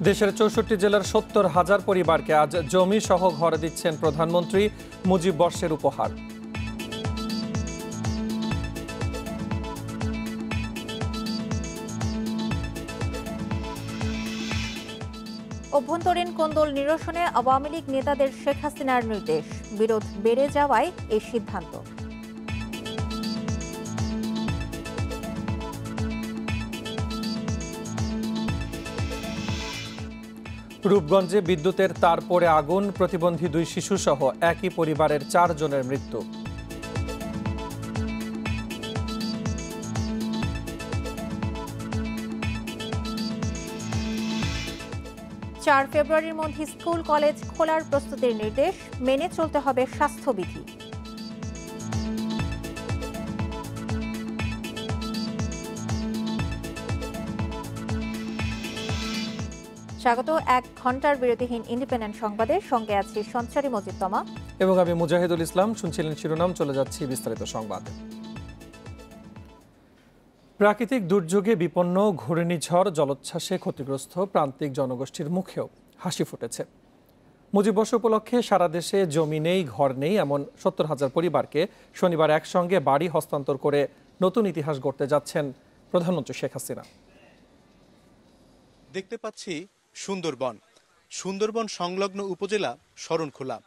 দেশের ৬৪ জেলার ৭০,০০০ পরিবারকে আজ জমি সহ ঘর দিচ্ছেন প্রধানমন্ত্রী মুজিব বর্ষের উপহার। অভ্যন্তরীণ কোন্দল নিরসনে আওয়ামী লীগ নেতাদের শেখ হাসিনার নির্দেশ, বিরোধ বেড়ে যাওয়ায় এই সিদ্ধান্ত। রূপগঞ্জে বিদ্যুতের তার পড়ে আগুন, প্রতিবন্ধী 2 শিশুসহ একই পরিবারের 4 জনের মৃত্যু। ফেব্রুয়ারির মধ্যে স্কুল কলেজ খোলার প্রস্তুতির নির্দেশ, মেনে চলতে হবে স্বাস্থ্যবিধি। স্বাগত 1 ঘন্টার বিরতিহীন ইন্ডিপেন্ডেন্ট সংবাদের সঙ্গে আছি সঞ্চারী মজিদ তমা এবং আমি মুজাহিদুল ইসলাম। শুনছিলেন শিরোনাম, চলে যাচ্ছি বিস্তারিত সংবাদ। প্রাকৃতিক দুর্যোগে বিপন্ন ঘূর্ণিঝড় জলোচ্ছ্বাসে ক্ষতিগ্রস্ত প্রান্তিক জনগোষ্ঠীর মুখেও হাসি ফুটেছে। মুজিব বর্ষ উপলক্ষে সারা দেশে জমি নেই, ঘর নেই এমন ৭০,০০০ পরিবারকে শনিবার একসঙ্গে বাড়ি হস্তান্তর করে নতুন ইতিহাস গড়তে যাচ্ছেন প্রধানমন্ত্রী শেখ হাসিনা। দেখতে পাচ্ছি সুন্দরবন সংলগ্ন উপজেলা শরণখোলা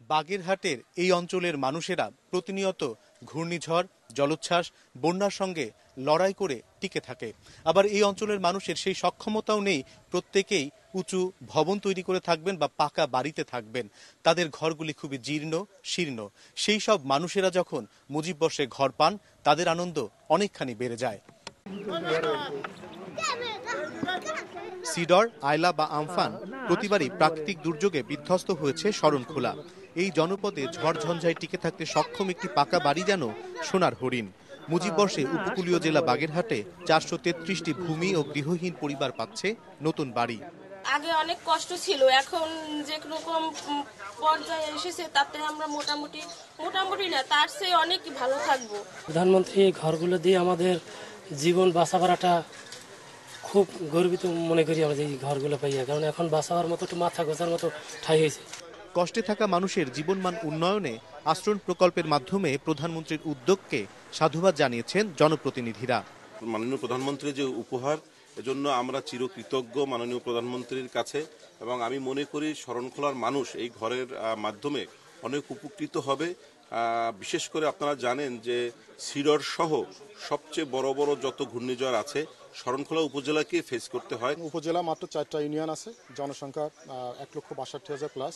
বাগেরহাটের এই অঞ্চলের মানুষেরা প্রতিনিয়ত ঘূর্ণিঝড়, জলোচ্ছ্বাস, বন্যার সঙ্গে লড়াই করে টিকে থাকে। আবার এই অঞ্চলের মানুষের সেই সক্ষমতাও নেই প্রত্যেকেই উঁচু ভবন তৈরি করে থাকবেন বা পাকা বাড়িতে থাকবেন। তাদের ঘরগুলি খুবই জীর্ণ শীর্ণ। সেই সব মানুষেরা যখন মুজিব বর্ষে ঘর পান, তাদের আনন্দ অনেকখানি বেড়ে যায়। সিডর, আয়লা বা আমফান প্রতিবারই প্রাকৃতিক দুর্যোগে বিধ্বস্ত হয়েছে শরণখোলা। এই জনপদে ঝড়ঝঞ্ঝায় টিকে থাকতে সক্ষম একটি পাকা বাড়ি যেন সোনার হরিণ। মুজিব বর্ষে উপকূলীয় জেলা বাগেরহাটে 433টি ভূমি ও গৃহহীন পরিবার পাচ্ছে নতুন বাড়ি। আগে অনেক কষ্ট ছিল, এখন যে রকম পর্যায়ে এসেছে তাতে আমরা মোটামুটি না, তার চেয়ে অনেক ভালো থাকবো। প্রধানমন্ত্রী ঘরগুলো দিয়ে আমাদের জীবন বাঁচাবারটা খুব গর্বিত মনে করি আমরা এই ঘরগুলো পাইয়া, কারণ এখন বাঁচাবার মতো একটু মাথা গোছার মতো ঠাঁই হয়েছে। কষ্টে থাকা মানুষের জীবনমান উন্নয়নে আশ্রয় প্রকল্পের মাধ্যমে প্রধানমন্ত্রীর উদ্যোগকে সাধুবাদ জানিয়েছেন জনপ্রতিনিধিরা। মাননীয় প্রধানমন্ত্রীর যে উপহার, এজন্য আমরা চিরকৃতজ্ঞ মাননীয় প্রধানমন্ত্রীর কাছে, এবং আমি মনে করি শরণখোলার মানুষ এই ঘরের মাধ্যমে অনেক উপকৃত হবে। বিশেষ করে আপনারা জানেন যে সিডর সহ সবচেয়ে বড় বড় যত ঘূর্ণিঝড় আছে শরণখোলা উপজেলাকে ফেস করতে হয়। উপজেলা মাত্র 4টা ইউনিয়ন আছে, জনসংখ্যা 1,62,000 প্লাস।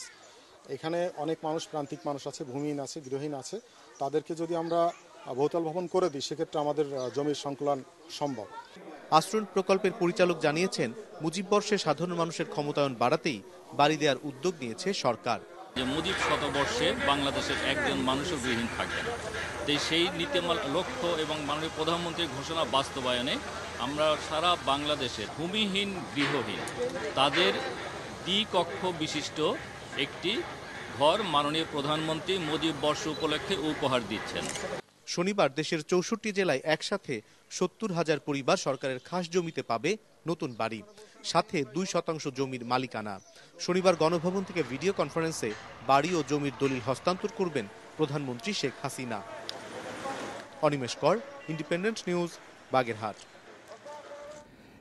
এখানে অনেক মানুষ, প্রান্তিক মানুষ আছে, ভূমিহীন আছে, গৃহহীন আছে। তাদেরকে যদি আমরা বহুতল ভবন করে দিই, সেক্ষেত্রে আমাদের জমির সংকুলন সম্ভব। আশ্রয় প্রকল্পের পরিচালক জানিয়েছেন, মুজিব বর্ষে সাধারণ মানুষের ক্ষমতায়ন বাড়াতেই বাড়ি দেওয়ার উদ্যোগ নিয়েছে সরকার। যে মুজিব শতবর্ষে বাংলাদেশের একজন মানুষও গৃহহীন থাকবে না, তাই সেই নীতিমাল লক্ষ্য এবং মাননীয় প্রধানমন্ত্রীর ঘোষণা বাস্তবায়নে আমরা সারা বাংলাদেশের ভূমিহীন, গৃহহীন তাদের দ্বিকক্ষ বিশিষ্ট একটি ঘর মাননীয় প্রধানমন্ত্রী মুজিব বর্ষ উপলক্ষে উপহার দিচ্ছেন। শনিবার দেশের 64 জেলায় একসাথে 70,000 পরিবার সরকারের খাস জমিতে পাবে নতুন বাড়ি, সাথে 2% জমির মালিকানা। শনিবার গণভবন থেকে ভিডিও কনফারেন্সে বাড়ি ও জমির দলিল হস্তান্তর করবেন প্রধানমন্ত্রী শেখ হাসিনা। অনিমেষ কর, ইন্ডিপেন্ডেন্ট নিউজ, বাগেরহাট।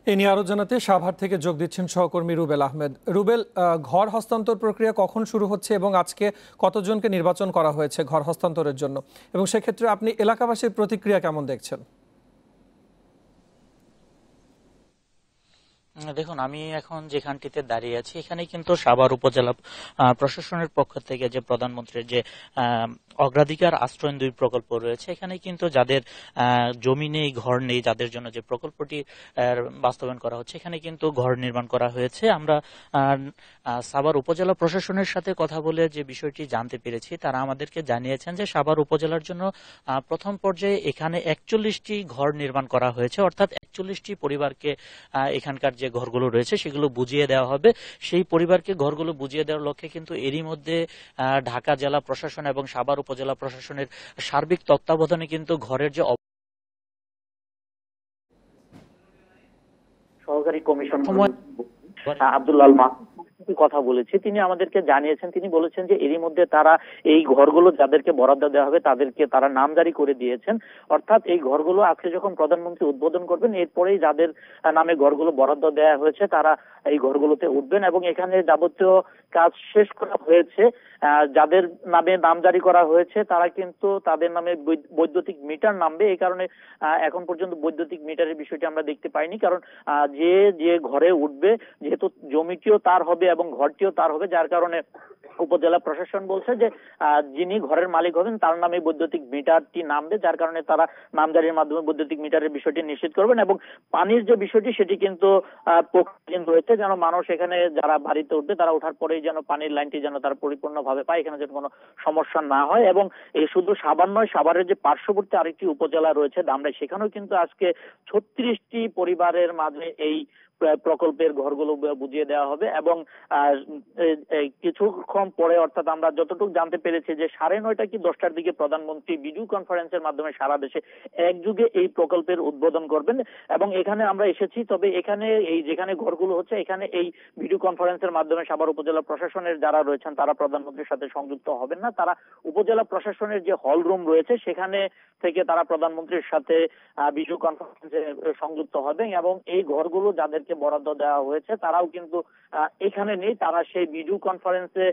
এ নিয়ে আরো জানাতে সাভার থেকে যোগ দিচ্ছেন সহকর্মী রুবেল আহমেদ। রুবেল, ঘর হস্তান্তর প্রক্রিয়া কখন শুরু হচ্ছে এবং আজকে কতজনকে নির্বাচন করা হয়েছে ঘর হস্তান্তরের জন্য, এবং সেক্ষেত্রে আপনি এলাকাবাসীর প্রতিক্রিয়া কেমন দেখছেন? দেখুন, আমি এখন যেখানটিতে দাঁড়িয়ে আছি এখানে কিন্তু সাভার উপজেলা প্রশাসনের পক্ষ থেকে যে প্রধানমন্ত্রীর যে অগ্রাধিকার আশ্রয় 2 প্রকল্প রয়েছে, এখানে কিন্তু যাদের জমি নেই, ঘর নেই, যাদের জন্য যে প্রকল্পটি বাস্তবায়ন করা হচ্ছে, এখানে কিন্তু ঘর নির্মাণ করা হয়েছে। আমরা সাভার উপজেলা প্রশাসনের সাথে কথা বলে যে বিষয়টি জানতে পেরেছি, তারা আমাদেরকে জানিয়েছেন যে সাভার উপজেলার জন্য প্রথম পর্যায়ে এখানে 41টি ঘর নির্মাণ করা হয়েছে, অর্থাৎ 41টি পরিবারকে এখানকার যে ঘরগুলো রয়েছে সেগুলো বুঝিয়ে দেওয়া হবে। সেই পরিবারকে ঘরগুলো বুঝিয়ে দেওয়ার লক্ষ্যে কিন্তু এরই মধ্যে ঢাকা জেলা প্রশাসন এবং সাভার উপজেলা প্রশাসনের সার্বিক তত্ত্বাবধানে কিন্তু ঘরের যে সহকারী কমিশন আব্দুল্লাহ মাহমুদ কথা বলেছি, তিনি আমাদেরকে জানিয়েছেন, তিনি বলেছেন যে এরই মধ্যে তারা এই ঘরগুলো যাদেরকে বরাদ্দ দেওয়া হবে তাদেরকে তারা নামজারি করে দিয়েছেন। অর্থাৎ এই ঘরগুলো আজকে যখন প্রধানমন্ত্রী উদ্বোধন করবেন এরপরেই যাদের নামে ঘরগুলো বরাদ্দ দেওয়া হয়েছে তারা এই ঘরগুলোতে উঠবেন এবং এখানে যাবতীয় কাজ শেষ করা হয়েছে। যাদের নামে নামজারি করা হয়েছে তারা কিন্তু তাদের নামে বৈদ্যুতিক মিটার নামবে। এই কারণে এখন পর্যন্ত বৈদ্যুতিক মিটারের বিষয়টি আমরা দেখতে পাইনি, কারণ যে ঘরে উঠবে যেহেতু জমিটিও তার হবে এবং ঘরটিও তার হবে, যার কারণে উপজেলা প্রশাসন বলছে যে যিনি ঘরের মালিক হবেন তার নামে বৈদ্যুতিক মিটারটি নামবে, যার কারণে তারা নামজারির মাধ্যমে বৈদ্যুতিক মিটারের বিষয়টি নিশ্চিত করবেন। এবং পানির যে বিষয়টি সেটি কিন্তু রয়েছে, যেন মানুষ এখানে যারা বাড়িতে উঠবে তারা ওঠার পরেই যেন পানির লাইনটি যেন তারা পরিপূর্ণভাবে পায়, এখানে যেন কোনো সমস্যা না হয়। এবং এই শুধু সাভার নয়, সাভারের যে পার্শ্ববর্তী আরেকটি উপজেলা রয়েছে ধামরাই, সেখানেও কিন্তু আজকে 36টি পরিবারের মাঝে এই প্রকল্পের ঘরগুলো বুঝিয়ে দেওয়া হবে। এবং কিছুক্ষণ পরে, অর্থাৎ আমরা যতটুকু জানতে পেরেছি যে 9:30 কি 10টার দিকে প্রধানমন্ত্রী ভিডিও কনফারেন্সের মাধ্যমে সারা দেশে একযোগে এই প্রকল্পের উদ্বোধন করবেন। এবং এখানে আমরা এসেছি, তবে এখানে এই যেখানে ঘরগুলো হচ্ছে এখানে এই ভিডিও কনফারেন্সের মাধ্যমে সাভার উপজেলা প্রশাসনের যারা রয়েছেন তারা প্রধানমন্ত্রীর সাথে সংযুক্ত হবেন না, তারা উপজেলা প্রশাসনের যে হল রুম রয়েছে সেখানে থেকে তারা প্রধানমন্ত্রীর সাথে ভিডিও কনফারেন্সে সংযুক্ত হবেন। এবং এই ঘরগুলো যাদেরকে বরাদ্দ দেওয়া হয়েছে তারাও কিন্তু এখানে নেই, তারা সেই ভিডিও কনফারেন্সে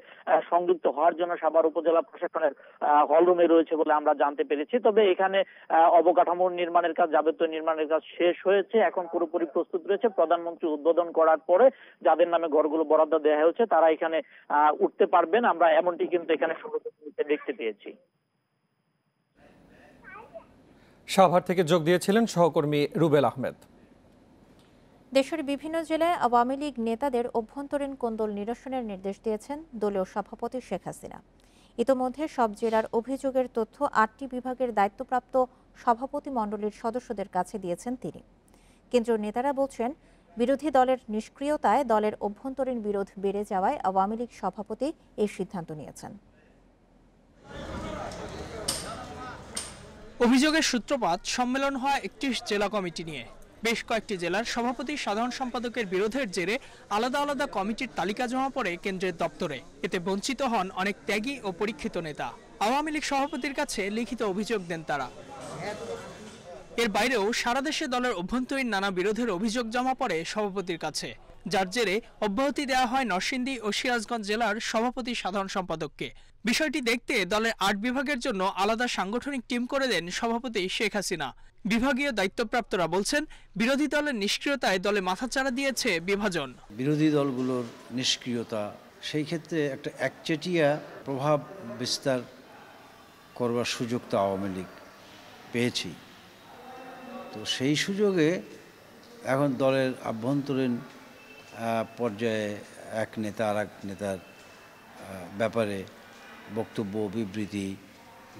সংযুক্ত হওয়ার জন্য সাভার উপজেলা প্রশাসনের হল রুমে রয়েছে বলে আমরা জানতে পেরেছি। তবে এখানে অবকাঠামোর নির্মাণের কাজ, যাবতীয় নির্মাণের কাজ শেষ হয়েছে, এখন পুরোপুরি প্রস্তুত রয়েছে। প্রধানমন্ত্রী উদ্বোধন করার পরে যাদের নামে ঘরগুলো বরাদ্দ দেওয়া হয়েছে তারা এখানে উঠতে পারবেন, আমরা এমনটি কিন্তু এখানে দেখতে পেয়েছি। সাভার থেকে যোগ দিয়েছিলেন সহকর্মী রুবেল আহমেদ। দেশের বিভিন্ন জেলায় আওয়ামী লীগ নেতাদের অভ্যন্তরীণ কোন্দল নিরসনের নির্দেশ দিয়েছেন দলীয় সভাপতি শেখ হাসিনা। ইতোমধ্যে সব জেলার অভিযোগের তথ্য 8টি বিভাগের দায়িত্বপ্রাপ্ত সভাপতি মণ্ডলীর সদস্যদের কাছে দিয়েছেন তিনি। কেন্দ্রীয় নেতারা বলছেন, বিরোধী দলের নিষ্ক্রিয়তায় দলের অভ্যন্তরীণ বিরোধ বেড়ে যাওয়ায় আওয়ামী লীগ সভাপতি এই সিদ্ধান্ত নিয়েছেন। অভিযোগের সূত্রপাত সম্মেলন হওয়া 31 জেলা কমিটি নিয়ে। বেশ কয়েকটি জেলার সভাপতি, সাধারণ সম্পাদকের বিরোধের জেরে আলাদা আলাদা কমিটির তালিকা জমা পড়ে কেন্দ্রের দপ্তরে। এতে বঞ্চিত হন অনেক ত্যাগী ও পরীক্ষিত নেতা। আওয়ামী লীগ সভাপতির কাছে লিখিত অভিযোগ দেন তারা। এর বাইরেও সারা দেশে দলের অভ্যন্তরীণ নানা বিরোধের অভিযোগ জমা পড়ে সভাপতির কাছে, যার জেরে অব্যাহতি দেওয়া হয় নরসিংদী ও সিরাজগঞ্জ জেলার সভাপতি, সাধারণ সম্পাদককে। বিষয়টি দেখতে দলের 8 বিভাগের জন্য আলাদা সাংগঠনিক টিম করে দেন সভাপতি শেখ হাসিনা। বিভাগীয় দায়িত্বপ্রাপ্তরা বলছেন, বিরোধী দলের নিষ্ক্রিয়তায় দলে মাথাচাড়া দিয়েছে বিভাজন। বিরোধী দলগুলোর নিষ্ক্রিয়তা, সেই ক্ষেত্রে একটা একচেটিয়া প্রভাব বিস্তার করবার সুযোগ তো আওয়ামী লীগ পেয়েছি। তো সেই সুযোগে এখন দলের আভ্যন্তরীণ পর্যায়ে এক নেতা আর এক নেতার ব্যাপারে বক্তব্য, বিবৃতি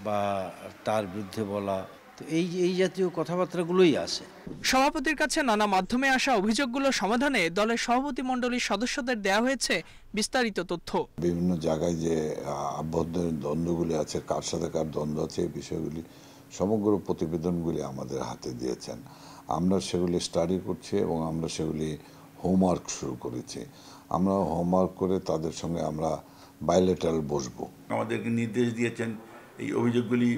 বা তার বিরুদ্ধে বলা, তো এই জাতীয় কথাবার্তাগুলোই আছে। সভাপতির কাছে নানা মাধ্যমে আসা অভিযোগগুলো সমাধানে দলের সভাপতি মণ্ডলীর সদস্যদের দেওয়া হয়েছে বিস্তারিত তথ্য। বিভিন্ন জায়গায় যে আভ্যন্তরীণ দ্বন্দ্বগুলি আছে, কার সাথে কার দ্বন্দ্ব আছে, এই বিষয়গুলি সমগ্র প্রতিবেদনগুলি আমাদের হাতে দিয়েছেন। আমরা সেগুলি স্টাডি করছি এবং আমরা সেগুলি হোমওয়ার্ক শুরু করেছি। আমরা হোমওয়ার্ক করে তাদের সঙ্গে আমরা বাইলেটারাল বসবো। আমাদেরকে নির্দেশ দিয়েছেন এই অভিযোগগুলি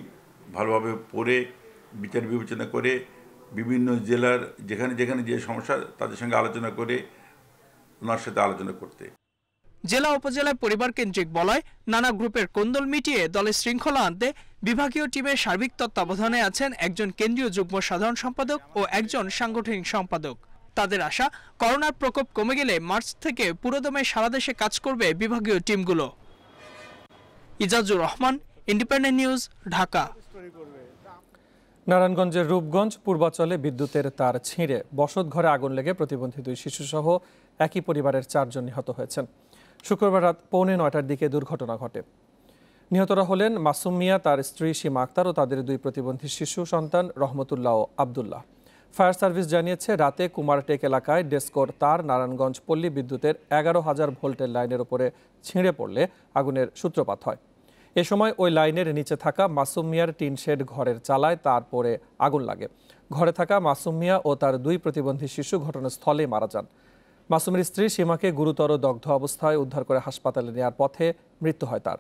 ভালোভাবে পড়ে বিচার বিবেচনা করে বিভিন্ন জেলার যেখানে যেখানে যে সমস্যা তাদের সঙ্গে আলোচনা করে ওনার সাথে আলোচনা করতে। জেলা উপজেলায় পরিবার কেন্দ্রিক বলয় নানা গ্রুপের কোন্দল মিটিয়ে দলের শৃঙ্খলা আনতে বিভাগীয় টিমের সার্বিক তত্ত্বাবধানে আছেন একজন কেন্দ্রীয় যুগ্ম সাধারণ সম্পাদক ও একজন সাংগঠনিক সম্পাদক। তাদের আশা, করোনার প্রকোপ কমে গেলে মার্চ থেকে পুরোদমে সারা দেশে কাজ করবে বিভাগীয় টিমগুলো। Ijazur Rahman, independent news, Dhaka. নারায়ণগঞ্জের রূপগঞ্জ পূর্বাচলে বিদ্যুতের তার ছিঁড়ে বসতঘরে আগুন লেগে প্রতিবন্ধী 2 শিশুসহ একই পরিবারের 4 জন নিহত হয়েছেন। শুক্রবার রাত 8:45টার দিকে দুর্ঘটনা ঘটে। নিহতরা হলেন মাসুম মিয়া, তার স্ত্রী সীমা আক্তার ও তাদের 2 প্রতিবন্ধী শিশু সন্তান রহমতুল্লাহ ও আবদুল্লাহ। ফায়ার সার্ভিস জানিয়েছে, রাতে কুমারটেক এলাকায় ডেস্কোর তার নারায়ণগঞ্জ পল্লী বিদ্যুতের 11,000 ভোল্টের লাইনের উপরে ছিঁড়ে পড়লে আগুনের সূত্রপাত হয়। এ সময় ওই লাইনের নিচে থাকা মাসুম মিয়ার টিন শেড ঘরের চালায় তারপরে আগুন লাগে। ঘরে থাকা মাসুম মিয়া ও তার 2 প্রতিবন্ধী শিশু ঘটনাস্থলেই মারা যান। মাসুমের স্ত্রী সীমাকে গুরুতর দগ্ধ অবস্থায় উদ্ধার করে হাসপাতালে নেওয়ার পথে মৃত্যু হয় তার।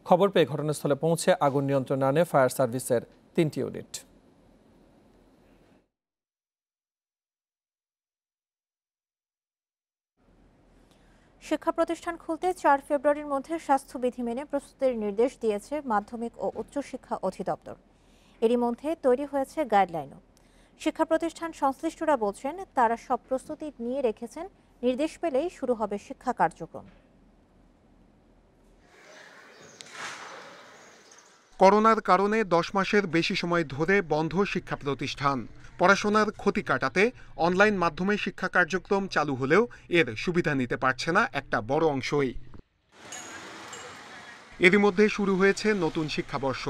খবর পেয়ে ঘটনাস্থলে পৌঁছে আগুন নিয়ন্ত্রণে আনে ফায়ার সার্ভিসের 3টি ইউনিট। শিক্ষা প্রতিষ্ঠান খুলতে 4 ফেব্রুয়ারির মধ্যে স্বাস্থ্যবিধি মেনে প্রস্তুতির নির্দেশ দিয়েছে মাধ্যমিক ও উচ্চশিক্ষা অধিদপ্তর। এরই মধ্যে তৈরি হয়েছে গাইডলাইনও। শিক্ষা প্রতিষ্ঠান সংশ্লিষ্টরা বলছেন তারা সব প্রস্তুতি নিয়ে রেখেছেন, নির্দেশ পেলেই শুরু হবে শিক্ষা কার্যক্রম। করোনার কারণে 10 মাসের বেশি সময় ধরে বন্ধ শিক্ষা প্রতিষ্ঠান। পড়াশোনার ক্ষতি কাটাতে অনলাইন মাধ্যমে শিক্ষা কার্যক্রম চালু হলেও এর সুবিধা নিতে পারছে না একটা বড় অংশই। এরই মধ্যে শুরু হয়েছে নতুন শিক্ষাবর্ষ।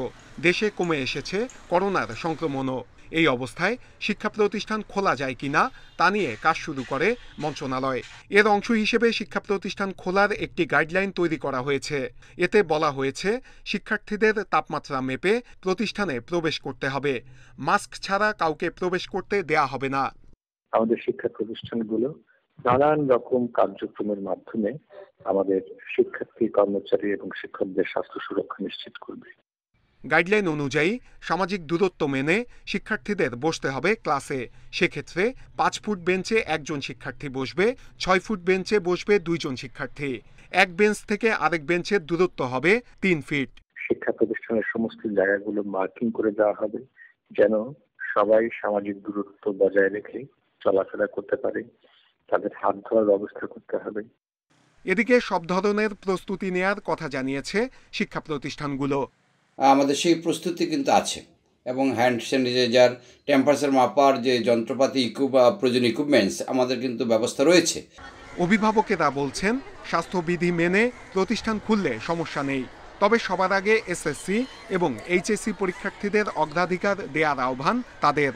দেশে কমে এসেছে করোনার সংক্রমণও। এই অবস্থায় শিক্ষা প্রতিষ্ঠান খোলা যায় কিনা তা নিয়ে কাজ শুরু করে মন্ত্রণালয়। এর অংশ হিসেবে শিক্ষা প্রতিষ্ঠান খোলার একটি গাইডলাইন তৈরি করা হয়েছে। এতে বলা হয়েছে শিক্ষার্থীদের তাপমাত্রা মেপে প্রতিষ্ঠানে প্রবেশ করতে হবে। মাস্ক ছাড়া কাউকে প্রবেশ করতে দেয়া হবে না। আমাদের শিক্ষা প্রতিষ্ঠানগুলো নানান রকম কার্যক্রমের মাধ্যমে আমাদের শিক্ষার্থী, কর্মচারী এবং শিক্ষকদের স্বাস্থ্য সুরক্ষা নিশ্চিত করবে। গাইডলাইন অনুযায়ী সামাজিক দূরত্ব মেনে শিক্ষার্থীদের বসতে হবে ক্লাসে। সেক্ষেত্রে 5 ফুট বেঞ্চে একজন শিক্ষার্থী বসবে, 6 ফুট বেঞ্চে বসবে 2 জন শিক্ষার্থী। এক বেঞ্চ থেকে আরেক বেঞ্চের দূরত্ব হবে 3 ফিট। শিক্ষা প্রতিষ্ঠানের সমস্ত জায়গাগুলো মার্কিং করে দেওয়া হবে যেন সবাই সামাজিক দূরত্ব বজায় রেখে চলাফেরা করতে পারে। তাদের হাত ধোয়ার ব্যবস্থা করতে হবে। এদিকে সব ধরনের প্রস্তুতি নেয়ার কথা জানিয়েছে শিক্ষা প্রতিষ্ঠানগুলো। আমাদের সেই প্রস্তুতি কিন্তু আছে এবং হ্যান্ড স্যানিটাইজার, টেম্পারেচার মাপার যে যন্ত্রপাতি, প্রয়োজনীয় ইকুইপমেন্টস আমাদের কিন্তু ব্যবস্থা রয়েছে। অভিভাবকেরা বলছেন স্বাস্থ্যবিধি মেনে প্রতিষ্ঠান খুললে সমস্যা নেই, তবে সবার আগে এসএসসি এবং এইচএসসি পরীক্ষার্থীদের অগ্রাধিকার দেওয়ার আহ্বান তাদের।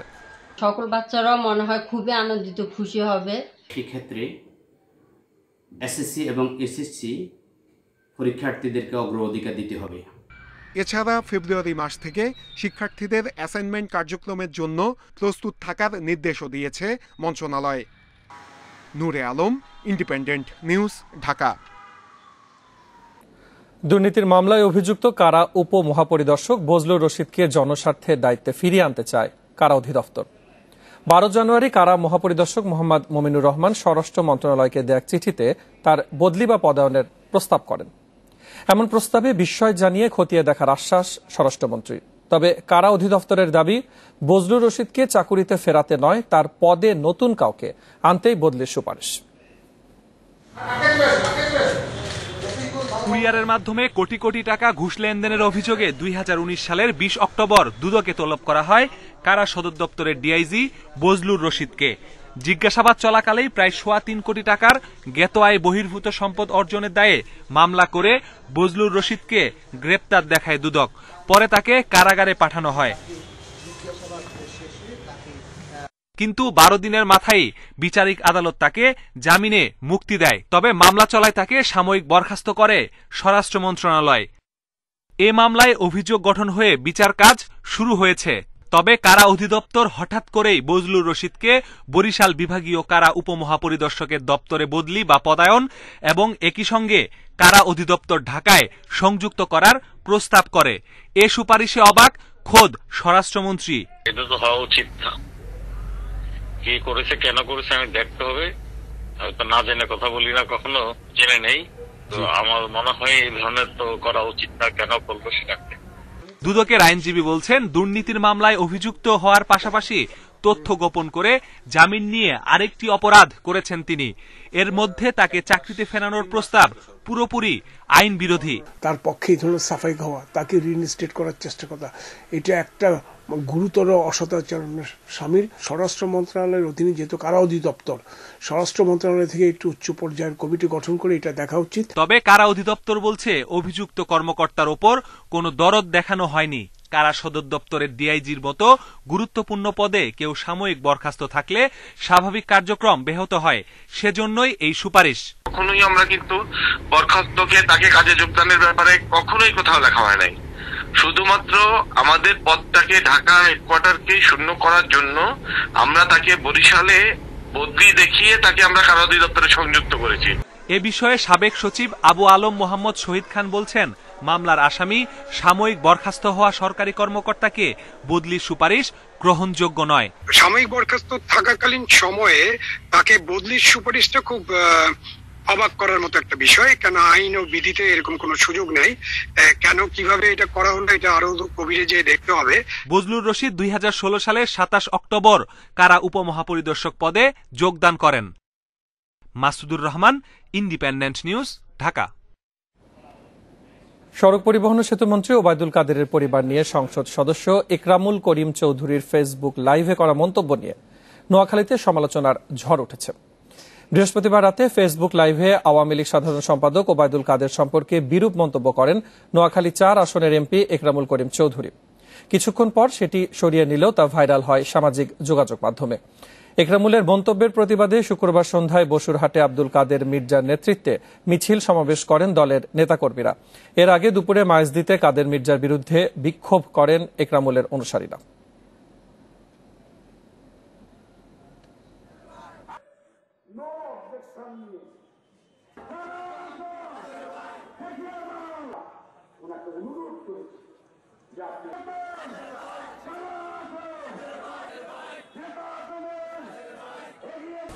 সকল বাচ্চারাও মনে হয় খুবই আনন্দিত, খুশি হবে। সেক্ষেত্রে এসএসসি এবং এসএসসি পরীক্ষার্থীদেরকে অগ্রাধিকার দিতে হবে। এছাড়া ফেব্রুয়ারি মাস থেকে শিক্ষার্থীদের অ্যাসাইনমেন্ট কার্যক্রমের জন্য প্রস্তুত থাকার নির্দেশও দিয়েছে মন্ত্রণালয়। নূরে আলম, ইন্ডিপেন্ডেন্ট নিউজ, ঢাকা। দুর্নীতির মামলায় অভিযুক্ত কারা উপমহাপরিদর্শক বজলুর রশিদকে জনস্বার্থের দায়িত্বে ফিরিয়ে আনতে চায় কারা অধিদপ্তর। 12 জানুয়ারি কারা মহাপরিদর্শক মোহাম্মদ মমিনুর রহমান স্বরাষ্ট্র মন্ত্রণালয়কে দেয়া চিঠিতে তার বদলি বা পদায়নের প্রস্তাব করেন। এমন প্রস্তাবে বিস্ময় জানিয়ে খতিয়ে দেখার আশ্বাস স্বরাষ্ট্রমন্ত্রী। তবে কারা অধিদপ্তরের দাবি, বজলুর রশিদকে চাকুরিতে ফেরাতে নয়, তার পদে নতুন কাউকে আনতেই বদলির সুপারিশ। কুরিয়ারের মাধ্যমে কোটি কোটি টাকা ঘুষ লেনদেনের অভিযোগে 2019 সালের 20 অক্টোবর দুদকে তলব করা হয় কারা সদর দপ্তরের ডিআইজি বজলুর রশিদকে। জিজ্ঞাসাবাদ চলাকালেই প্রায় 3.25 কোটি টাকার জ্ঞাত আয় বহির্ভূত সম্পদ অর্জনের দায়ে মামলা করে বজলুর রশিদকে গ্রেপ্তার দেখায় দুদক। পরে তাকে কারাগারে পাঠানো হয়। কিন্তু 12 দিনের মাথায় বিচারিক আদালত তাকে জামিনে মুক্তি দেয়। তবে মামলা চলায় তাকে সাময়িক বরখাস্ত করে স্বরাষ্ট্র মন্ত্রণালয়। এ মামলায় অভিযোগ গঠন হয়ে বিচার কাজ শুরু হয়েছে। তবে কারা অধিদপ্তর হঠাৎ করেই বজলুর রশিদকে বরিশাল বিভাগীয় কারা উপমহাপরিদর্শকের দপ্তরে বদলি বা পদায়ন এবং একই সঙ্গে কারা অধিদপ্তর ঢাকায় সংযুক্ত করার প্রস্তাব করে। এ সুপারিশে অবাক খোদ স্বরাষ্ট্রমন্ত্রী। এটা তো হওয়া উচিত না, কি করেছে কেন করেছে আমি দেখতে হবে। আমি তো না জেনে কথা বলি না, কখনো জেনে নেই। তো আমার মনে হয় এই ধরনের তো করা উচিত না, কেন করবো সেটা। দুদকের আইনজীবী বলছেন, দুর্নীতির মামলায় অভিযুক্ত হওয়ার পাশাপাশি তথ্য গোপন করে জামিন নিয়ে আরেকটি অপরাধ করেছেন তিনি। এর মধ্যে তাকে চাকরিতে ফেরানোর প্রস্তাব পুরোপুরি আইন বিরোধী। তার পক্ষে এই ধরনের সাফাই গাওয়া, তাকে রিইনস্টেট করার চেষ্টা করা, এটা একটা গুরুতর অসদাচরণের সামিল। স্বরাষ্ট্র মন্ত্রণালয়ের অধীনে যেহেতু কারা অধিদপ্তর, স্বরাষ্ট্র মন্ত্রণালয় থেকে একটু উচ্চ পর্যায়ের কমিটি গঠন করে এটা দেখা উচিত। তবে কারা অধিদপ্তর বলছে, অভিযুক্ত কর্মকর্তার ওপর কোনো দরদ দেখানো হয়নি। কারা সদর দপ্তরের ডিআইজির মতো গুরুত্বপূর্ণ পদে কেউ সাময়িক বরখাস্ত থাকলে স্বাভাবিক কার্যক্রম ব্যাহত হয়, সেজন্যই এই সুপারিশ। কখনোই আমরা কিন্তু বরখাস্তকে তাকে কাজে যোগদানের ব্যাপারে কখনোই কোথাও লেখা হয় নাই। শুধুমাত্র আমাদের পদটাকে ঢাকা হেডকোয়ার্টারকে শূন্য করার জন্য আমরা তাকে বরিশালে বদলি দেখিয়ে তাকে আমরা কারা অধিদপ্তরে সংযুক্ত করেছি। এ বিষয়ে সাবেক সচিব আবু আলম মোহাম্মদ শহীদ খান বলছেন, মামলার আসামি সাময়িক বরখাস্ত হওয়া সরকারি কর্মকর্তাকে বদলির সুপারিশ গ্রহণযোগ্য নয়। সাময়িক বরখাস্ত থাকাকালীন সময়ে তাকে বদলির সুপারিশটা খুব অবাক করার মতো একটা বিষয়, কেন আইন ও বিধিতে এরকম কোনো সুযোগ নেই। কেন কিভাবে এটা করা হলো এটা আরো গভীরে যেয়ে দেখতে হবে। বজলুর রশিদ 2016 সালের 27 অক্টোবর কারা উপমহাপরিদর্শক পদে যোগদান করেন। Masudur Rahman, independent news, Dhaka. সড়ক পরিবহন ও সেতুমন্ত্রী ওবায়দুল কাদেরের পরিবার নিয়ে সংসদ সদস্য ইকরামুল করিম চৌধুরীর ফেসবুক লাইভে করা মন্তব্য নিয়ে নোয়াখালীতে সমালোচনার ঝড় উঠেছে। বৃহস্পতিবার রাতে ফেসবুক লাইভে আওয়ামী লীগ সাধারণ সম্পাদক ওবায়দুল কাদের সম্পর্কে বিরূপ মন্তব্য করেন নোয়াখালী 4 আসনের এমপি ইকরামুল করিম চৌধুরী। কিছুক্ষণ পর সেটি সরিয়ে নিলেও তা ভাইরাল হয় সামাজিক যোগাযোগ মাধ্যমে। ইকরামুলের মন্তব্যের প্রতিবাদে শুক্রবার সন্ধ্যায় বসুরহাটে আব্দুল কাদের মির্জার নেতৃত্বে মিছিল সমাবেশ করেন দলের নেতাকর্মীরা। এর আগে দুপুরে মাইজদীতে কাদের মির্জার বিরুদ্ধে বিক্ষোভ করেন ইকরামুলের অনুসারীরা।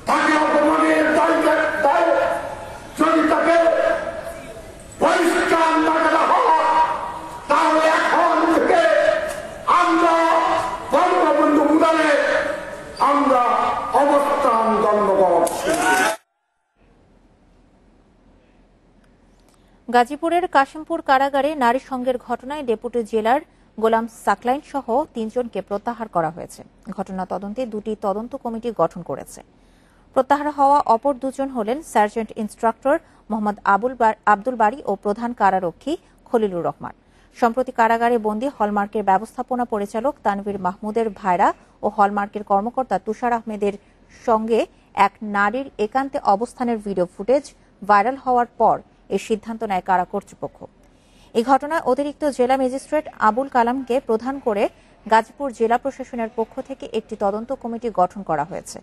তাকে অপমানের দায় যদি তাকে পরিষ্কার না করা হয়, তাহলে এখন থেকে আমরা বঙ্গবন্ধু উদানে আমরা অবস্থান গণ্যগত। গাজীপুরের কাশিমপুর কারাগারে নারী সঙ্গের ঘটনায় ডেপুটি জেলার গোলাম সাকলাইন সহ 3 জনকে প্রত্যাহার করা হয়েছে। ঘটনা তদন্তে 2টি তদন্ত কমিটি গঠন করেছে। প্রত্যাহার হওয়া অপর 2 জন হলেন সার্জেন্ট ইন্সট্রাক্টর মোহাম্মদ আব্দুল বারী ও প্রধান কারারক্ষী খলিলুর রহমান। সম্প্রতি কারাগারে বন্দী হলমার্কের ব্যবস্থাপনা পরিচালক তানভীর মাহমুদের ভাইরা ও হলমার্কের কর্মকর্তা তুষার আহমেদের সঙ্গে এক নারীর একান্তে অবস্থানের ভিডিও ফুটেজ ভাইরাল হওয়ার পর এই সিদ্ধান্ত নেয় কারা কর্তৃপক্ষ। এই ঘটনায় অতিরিক্ত জেলা ম্যাজিস্ট্রেট আবুল কালামকে প্রধান করে গাজীপুর জেলা প্রশাসনের পক্ষ থেকে একটি তদন্ত কমিটি গঠন করা হয়েছে।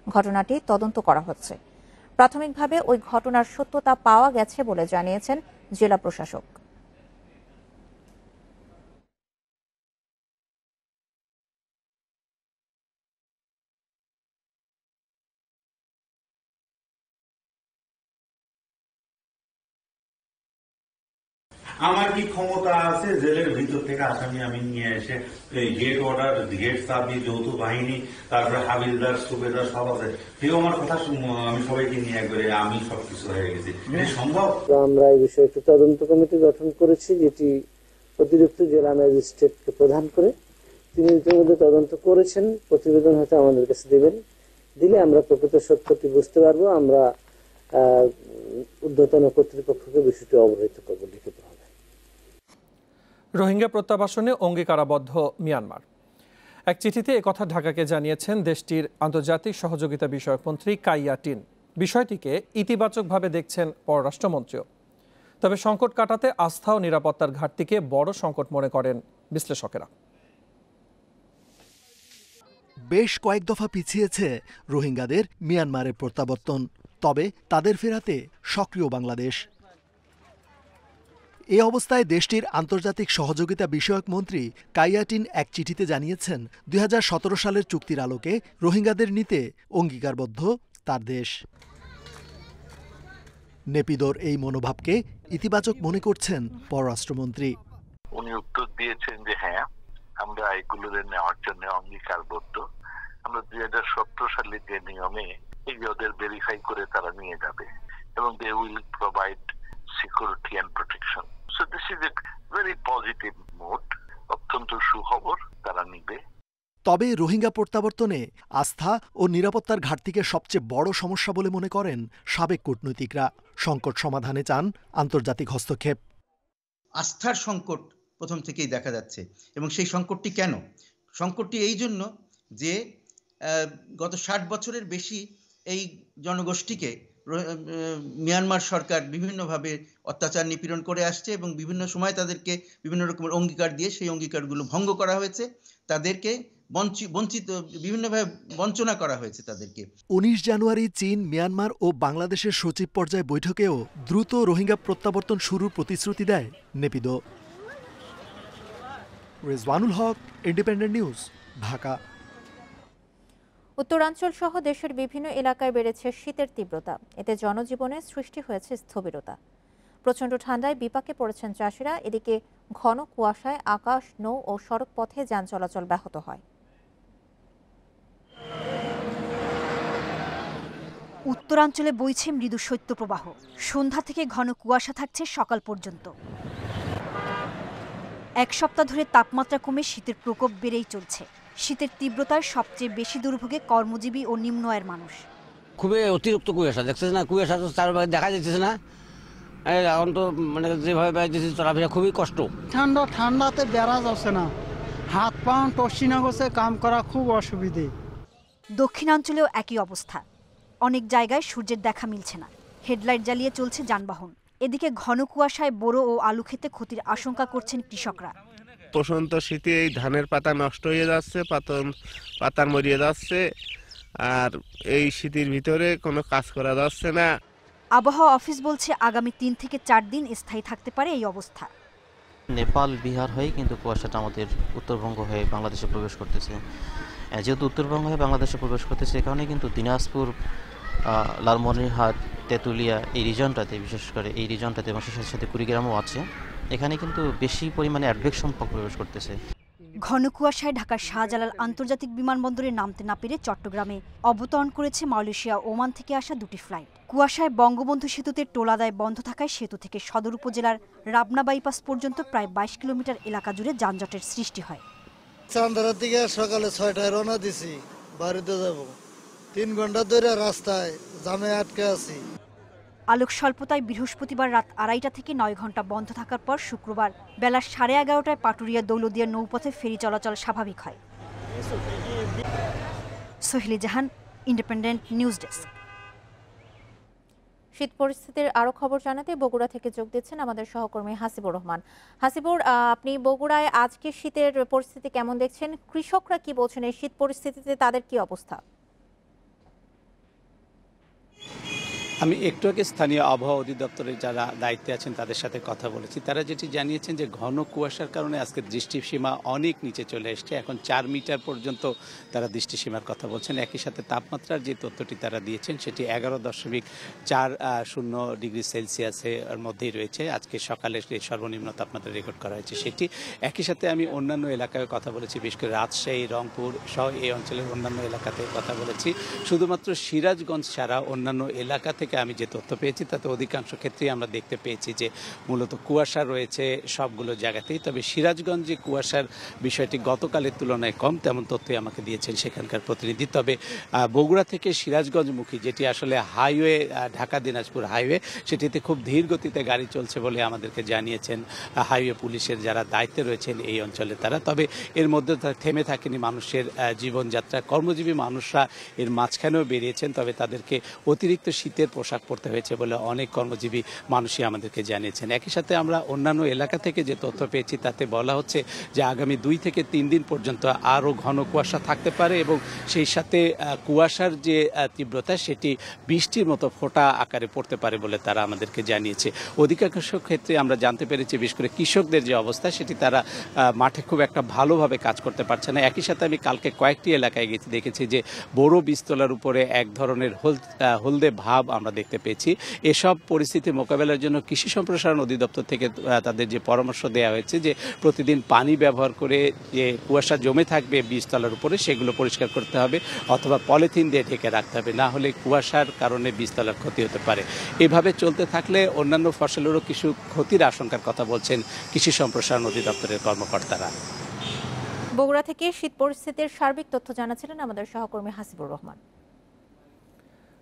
ঘটনাটি তদন্ত করা হচ্ছে। প্রাথমিকভাবে ওই ঘটনার সত্যতা পাওয়া গেছে বলে জানিয়েছেন জেলা প্রশাসক। আমার কি ক্ষমতা আছে জেলের ভিতর থেকে আসামি আমি নিয়ে এসে গেট অর্ডার, গেট সাবি, যৌথ বাহিনী, তারপরে হাবিলদার, সুবেদার সব আছে, কেউ আমার কথা আমি সবাইকে নিয়ে একবারে আমি সবকিছু হয়ে গেছি, সম্ভব? আমরা এই বিষয়ে একটি তদন্ত কমিটি গঠন করেছি, যেটি অতিরিক্ত জেলা ম্যাজিস্ট্রেটকে প্রধান করে তিনি ইতিমধ্যে তদন্ত করেছেন। প্রতিবেদন হয়তো আমাদের কাছে দিবেন, দিলে আমরা প্রকৃত সত্যটি বুঝতে পারবো। আমরা ঊর্ধ্বতন কর্তৃপক্ষকে বিষয়টি অবহিত করবো লিখিতভাবে। রোহিঙ্গা প্রত্যাবাসনে অঙ্গীকারাবদ্ধ মিয়ানমার। এক চিঠিতে একথা ঢাকাকে জানিয়েছেন দেশটির আন্তর্জাতিক সহযোগিতা বিষয়ক মন্ত্রী কাইয়া টিন। বিষয়টিকে ইতিবাচকভাবে দেখছেন পররাষ্ট্রমন্ত্রীও। তবে সংকট কাটাতে আস্থা ও নিরাপত্তার ঘাটতিকে বড় সংকট মনে করেন বিশ্লেষকেরা। বেশ কয়েক দফা পিছিয়েছে রোহিঙ্গাদের মিয়ানমারের প্রত্যাবর্তন, তবে তাদের ফেরাতে সক্রিয় বাংলাদেশ। এ অবস্থায় দেশটির আন্তর্জাতিক সহযোগিতা বিষয়ক মন্ত্রী কাইয়া টিন এক চিঠিতে জানিয়েছেন 2017 সালের চুক্তির আলোকে রোহিঙ্গাদের নিতে অঙ্গীকারবদ্ধ তার দেশ। নেপিদোর এই মনোভাবকে ইতিবাচক মনে করছেন পররাষ্ট্রমন্ত্রী। উনি উত্তর দিয়েছেন যে হ্যাঁ, আমরা এগুলো নেওয়ার জন্য অঙ্গীকারবদ্ধ। আমরা 2017 সালের যে নিয়মে এই ওদের ভেরিফাই করে তারা নিয়ে যাবে এবং they will provide security and protection. So this is a very positive mode, অত্যন্ত সুখবর, তারা নিবে। তবে রোহিঙ্গা প্রত্যাবর্তনে আস্থা ও নিরাপত্তার ঘাটতিকে সবচেয়ে বড় সমস্যা বলে মনে করেন সাবেক কূটনীতিকরা। সংকট সমাধানে চান আন্তর্জাতিক হস্তক্ষেপ। আস্থার সংকট প্রথম থেকেই দেখা যাচ্ছে, এবং সেই সংকটটি কেন? সংকটটি এই জন্য যে গত 60 বছরের বেশি এই জনগোষ্ঠীকে মিয়ানমার সরকার বিভিন্নভাবে অত্যাচার নিপীড়ন করে আসছে এবং বিভিন্ন সময় তাদেরকে বিভিন্ন রকমের অঙ্গীকার দিয়ে সেই অঙ্গীকারগুলো ভঙ্গ করা হয়েছে। তাদেরকে বঞ্চিত বিভিন্নভাবে বঞ্চনা করা হয়েছে তাদেরকে। 19 জানুয়ারি চীন, মিয়ানমার ও বাংলাদেশের সচিব পর্যায়ে বৈঠকেও দ্রুত রোহিঙ্গা প্রত্যাবর্তন শুরুর প্রতিশ্রুতি দেয় নেপিদো। রেজওয়ানুল হক, ইন্ডিপেন্ডেন্ট নিউজ, ঢাকা। উত্তরাঞ্চল সহ দেশের বিভিন্ন এলাকায় বেড়েছে শীতের তীব্রতা। এতে জনজীবনে সৃষ্টি হয়েছে স্থবিরতা। প্রচণ্ড ঠান্ডায় বিপাকে পড়েছেন চাষিরা। এদিকে ঘন কুয়াশায় আকাশ, নৌ ও সড়ক পথে যান চলাচল ব্যাহত হয়। উত্তরাঞ্চলে বইছে মৃদু শৈত্যপ্রবাহ। সন্ধ্যা থেকে ঘন কুয়াশা থাকছে সকাল পর্যন্ত। এক সপ্তাহ ধরে তাপমাত্রা কমে শীতের প্রকোপ বেড়েই চলছে। শীতের তীব্রতায় সবচেয়ে বেশি দুর্ভোগে কর্মজীবী ও নিম্ন আয়ের মানুষ। খুবই অতিরিক্ত কুয়াশা, দেখতেছে না? কুয়াশা তো চারপাশে দেখা যাচ্ছে না। এখন তো মানে যেভাবে বেড়াইতেছি চলাফেরা খুবই কষ্ট। ঠান্ডাতে বেড়া যাচ্ছে না, হাত পা টসিনা গেছে, কাম করা খুব অসুবিধে। দক্ষিণাঞ্চলেও একই অবস্থা। অনেক জায়গায় সূর্যের দেখা মিলছে না। হেডলাইট জ্বালিয়ে চলছে যানবাহন। এদিকে ঘন কুয়াশায় বোরো ও আলু খেতে ক্ষতির আশঙ্কা করছেন কৃষকরা। প্রচণ্ড শীতে এই ধানের পাতা নষ্ট হয়ে যাচ্ছে, পাতা মরিয়ে যাচ্ছে, আর এই শীতের ভিতরে কোনো কাজ করা যাচ্ছে না। আবহাওয়া অফিস বলছে আগামী 3 থেকে 4 দিন স্থায়ী থাকতে পারে এই অবস্থা। নেপাল, বিহার হয়ে কিন্তু কুয়াশাটা আমাদের উত্তরবঙ্গ হয়ে বাংলাদেশে প্রবেশ করতেছে। যেহেতু উত্তরবঙ্গ হয়ে বাংলাদেশে প্রবেশ করতেছে, এ কারণে কিন্তু দিনাজপুর, লালমনিরহাট, তেঁতুলিয়া এই রিজনটাতে, বিশেষ করে এই রিজনটাতে এবং সাথে সাথে কুড়িগ্রামও আছে, এখানে কিন্তু বেশি পরিমাণে অ্যাডভেকশন প্রবেশ করতেছে। ঘন কুয়াশায় ঢাকার শাহজালাল আন্তর্জাতিক বিমানবন্দরে নামতে না পেরে চট্টগ্রামে অবতরণ করেছে মালয়েশিয়া, ওমান থেকে আসা 2টি ফ্লাইট। কুয়াশায় বঙ্গবন্ধু সেতুতে টোলাদায় বন্ধ থাকায় সেতু থেকে সদর উপজেলার রাবনা বাইপাস পর্যন্ত প্রায় 22 কিলোমিটার এলাকা জুড়ে যানজটের সৃষ্টি হয়। চান্দারার থেকে সকালে 6টায় রওনা দিছি, বাড়িতে যাব। 3 ঘন্টা ধরে রাস্তায় জামে আটকে আছি। আলোক স্বল্পতায় বৃহস্পতিবার রাত 2:30 থেকে 9 ঘন্টা বন্ধ থাকার পর শুক্রবার বেলা 11:30টায় পাটুরিয়া দৌলদিয়া নৌপথে ফেরি চলাচল স্বাভাবিক হয়। সোহেলি জাহান, ইন্ডিপেন্ডেন্ট নিউজ ডেস্ক। শীত পরিস্থিতির আরো খবর জানাতে বগুড়া থেকে যোগ দিচ্ছেন আমাদের সহকর্মী হাসিবুর রহমান। হাসিবুর, আপনি বগুড়ায় আজকে শীতের পরিস্থিতি কেমন দেখছেন? কৃষকরা কি বলছেন এই শীত পরিস্থিতিতে, তাদের কি অবস্থা? আমি একটু আগে স্থানীয় আবহাওয়া অধিদপ্তরের যারা দায়িত্বে আছেন তাদের সাথে কথা বলেছি। তারা যেটি জানিয়েছেন যে ঘন কুয়াশার কারণে আজকে দৃষ্টিসীমা অনেক নিচে চলে এসছে। এখন 4 মিটার পর্যন্ত তারা দৃষ্টিসীমার কথা বলছেন। একই সাথে তাপমাত্রার যে তথ্যটি তারা দিয়েছেন সেটি 11.40 ডিগ্রি সেলসিয়াসের মধ্যেই রয়েছে। আজকে সকালে সর্বনিম্ন তাপমাত্রা রেকর্ড করা হয়েছে সেটি। একই সাথে আমি অন্যান্য এলাকায় কথা বলেছি, বিশেষ করে রাজশাহী, রংপুর সহ এই অঞ্চলের অন্যান্য এলাকাতে কথা বলেছি। শুধুমাত্র সিরাজগঞ্জ ছাড়া অন্যান্য এলাকা থেকে আমি যে তথ্য পেয়েছি তাতে অধিকাংশ ক্ষেত্রেই আমরা দেখতে পেয়েছি যে মূলত কুয়াশা রয়েছে সবগুলো জায়গাতেই। তবে সিরাজগঞ্জে কুয়াশার বিষয়টি গতকালের তুলনায় কম, তেমন তথ্যই আমাকে দিয়েছেন সেখানকার প্রতিনিধি। তবে বগুড়া থেকে সিরাজগঞ্জমুখী যেটি আসলে হাইওয়ে, ঢাকা দিনাজপুর হাইওয়ে, সেটিতে খুব ধীর গতিতে গাড়ি চলছে বলে আমাদেরকে জানিয়েছেন হাইওয়ে পুলিশের যারা দায়িত্বে রয়েছেন এই অঞ্চলে তারা। তবে এর মধ্যে থেমে থাকেনি মানুষের জীবনযাত্রা। কর্মজীবী মানুষরা এর মাঝখানেও বেরিয়েছেন, তবে তাদেরকে অতিরিক্ত শীতের পোশাক পরতে হয়েছে বলে অনেক কর্মজীবী মানুষই আমাদেরকে জানিয়েছেন। একই সাথে আমরা অন্যান্য এলাকা থেকে যে তথ্য পেয়েছি তাতে বলা হচ্ছে যে আগামী 2 থেকে 3 দিন পর্যন্ত আরও ঘন কুয়াশা থাকতে পারে এবং সেই সাথে কুয়াশার যে তীব্রতা সেটি বৃষ্টির মতো ফোঁটা আকারে পড়তে পারে বলে তারা আমাদেরকে জানিয়েছে। অধিকাংশ ক্ষেত্রে আমরা জানতে পেরেছি বিশেষ করে কৃষকদের যে অবস্থা সেটি তারা মাঠে খুব একটা ভালোভাবে কাজ করতে পারছে না। একই সাথে আমি কালকে কয়েকটি এলাকায় গেছি, দেখেছি যে বড় বীজতলার উপরে এক ধরনের হলদে ভাব আমরা দেখতে পেয়েছি। এসব পরিস্থিতি মোকাবেলার জন্য কৃষি সম্প্রসারণ অধিদপ্তর থেকে তাদের যে পরামর্শ দেওয়া হয়েছে যে প্রতিদিন পানি ব্যবহার করে যে কুয়াশা জমে থাকবে বীজতলার উপরে সেগুলো পরিষ্কার করতে হবে অথবা পলিথিন দিয়ে ঢেকে রাখতে হবে, না হলে কুয়াশার কারণে বীজতলার ক্ষতি হতে পারে। এভাবে চলতে থাকলে অন্যান্য ফসলেরও কিছু ক্ষতির আশঙ্কার কথা বলছেন কৃষি সম্প্রসারণ অধিদপ্তরের কর্মকর্তারা। বগুড়া থেকে শীত পরিস্থিতির সার্বিক তথ্য জানাচ্ছিলেন আমাদের সহকর্মী হাসিবুর রহমান।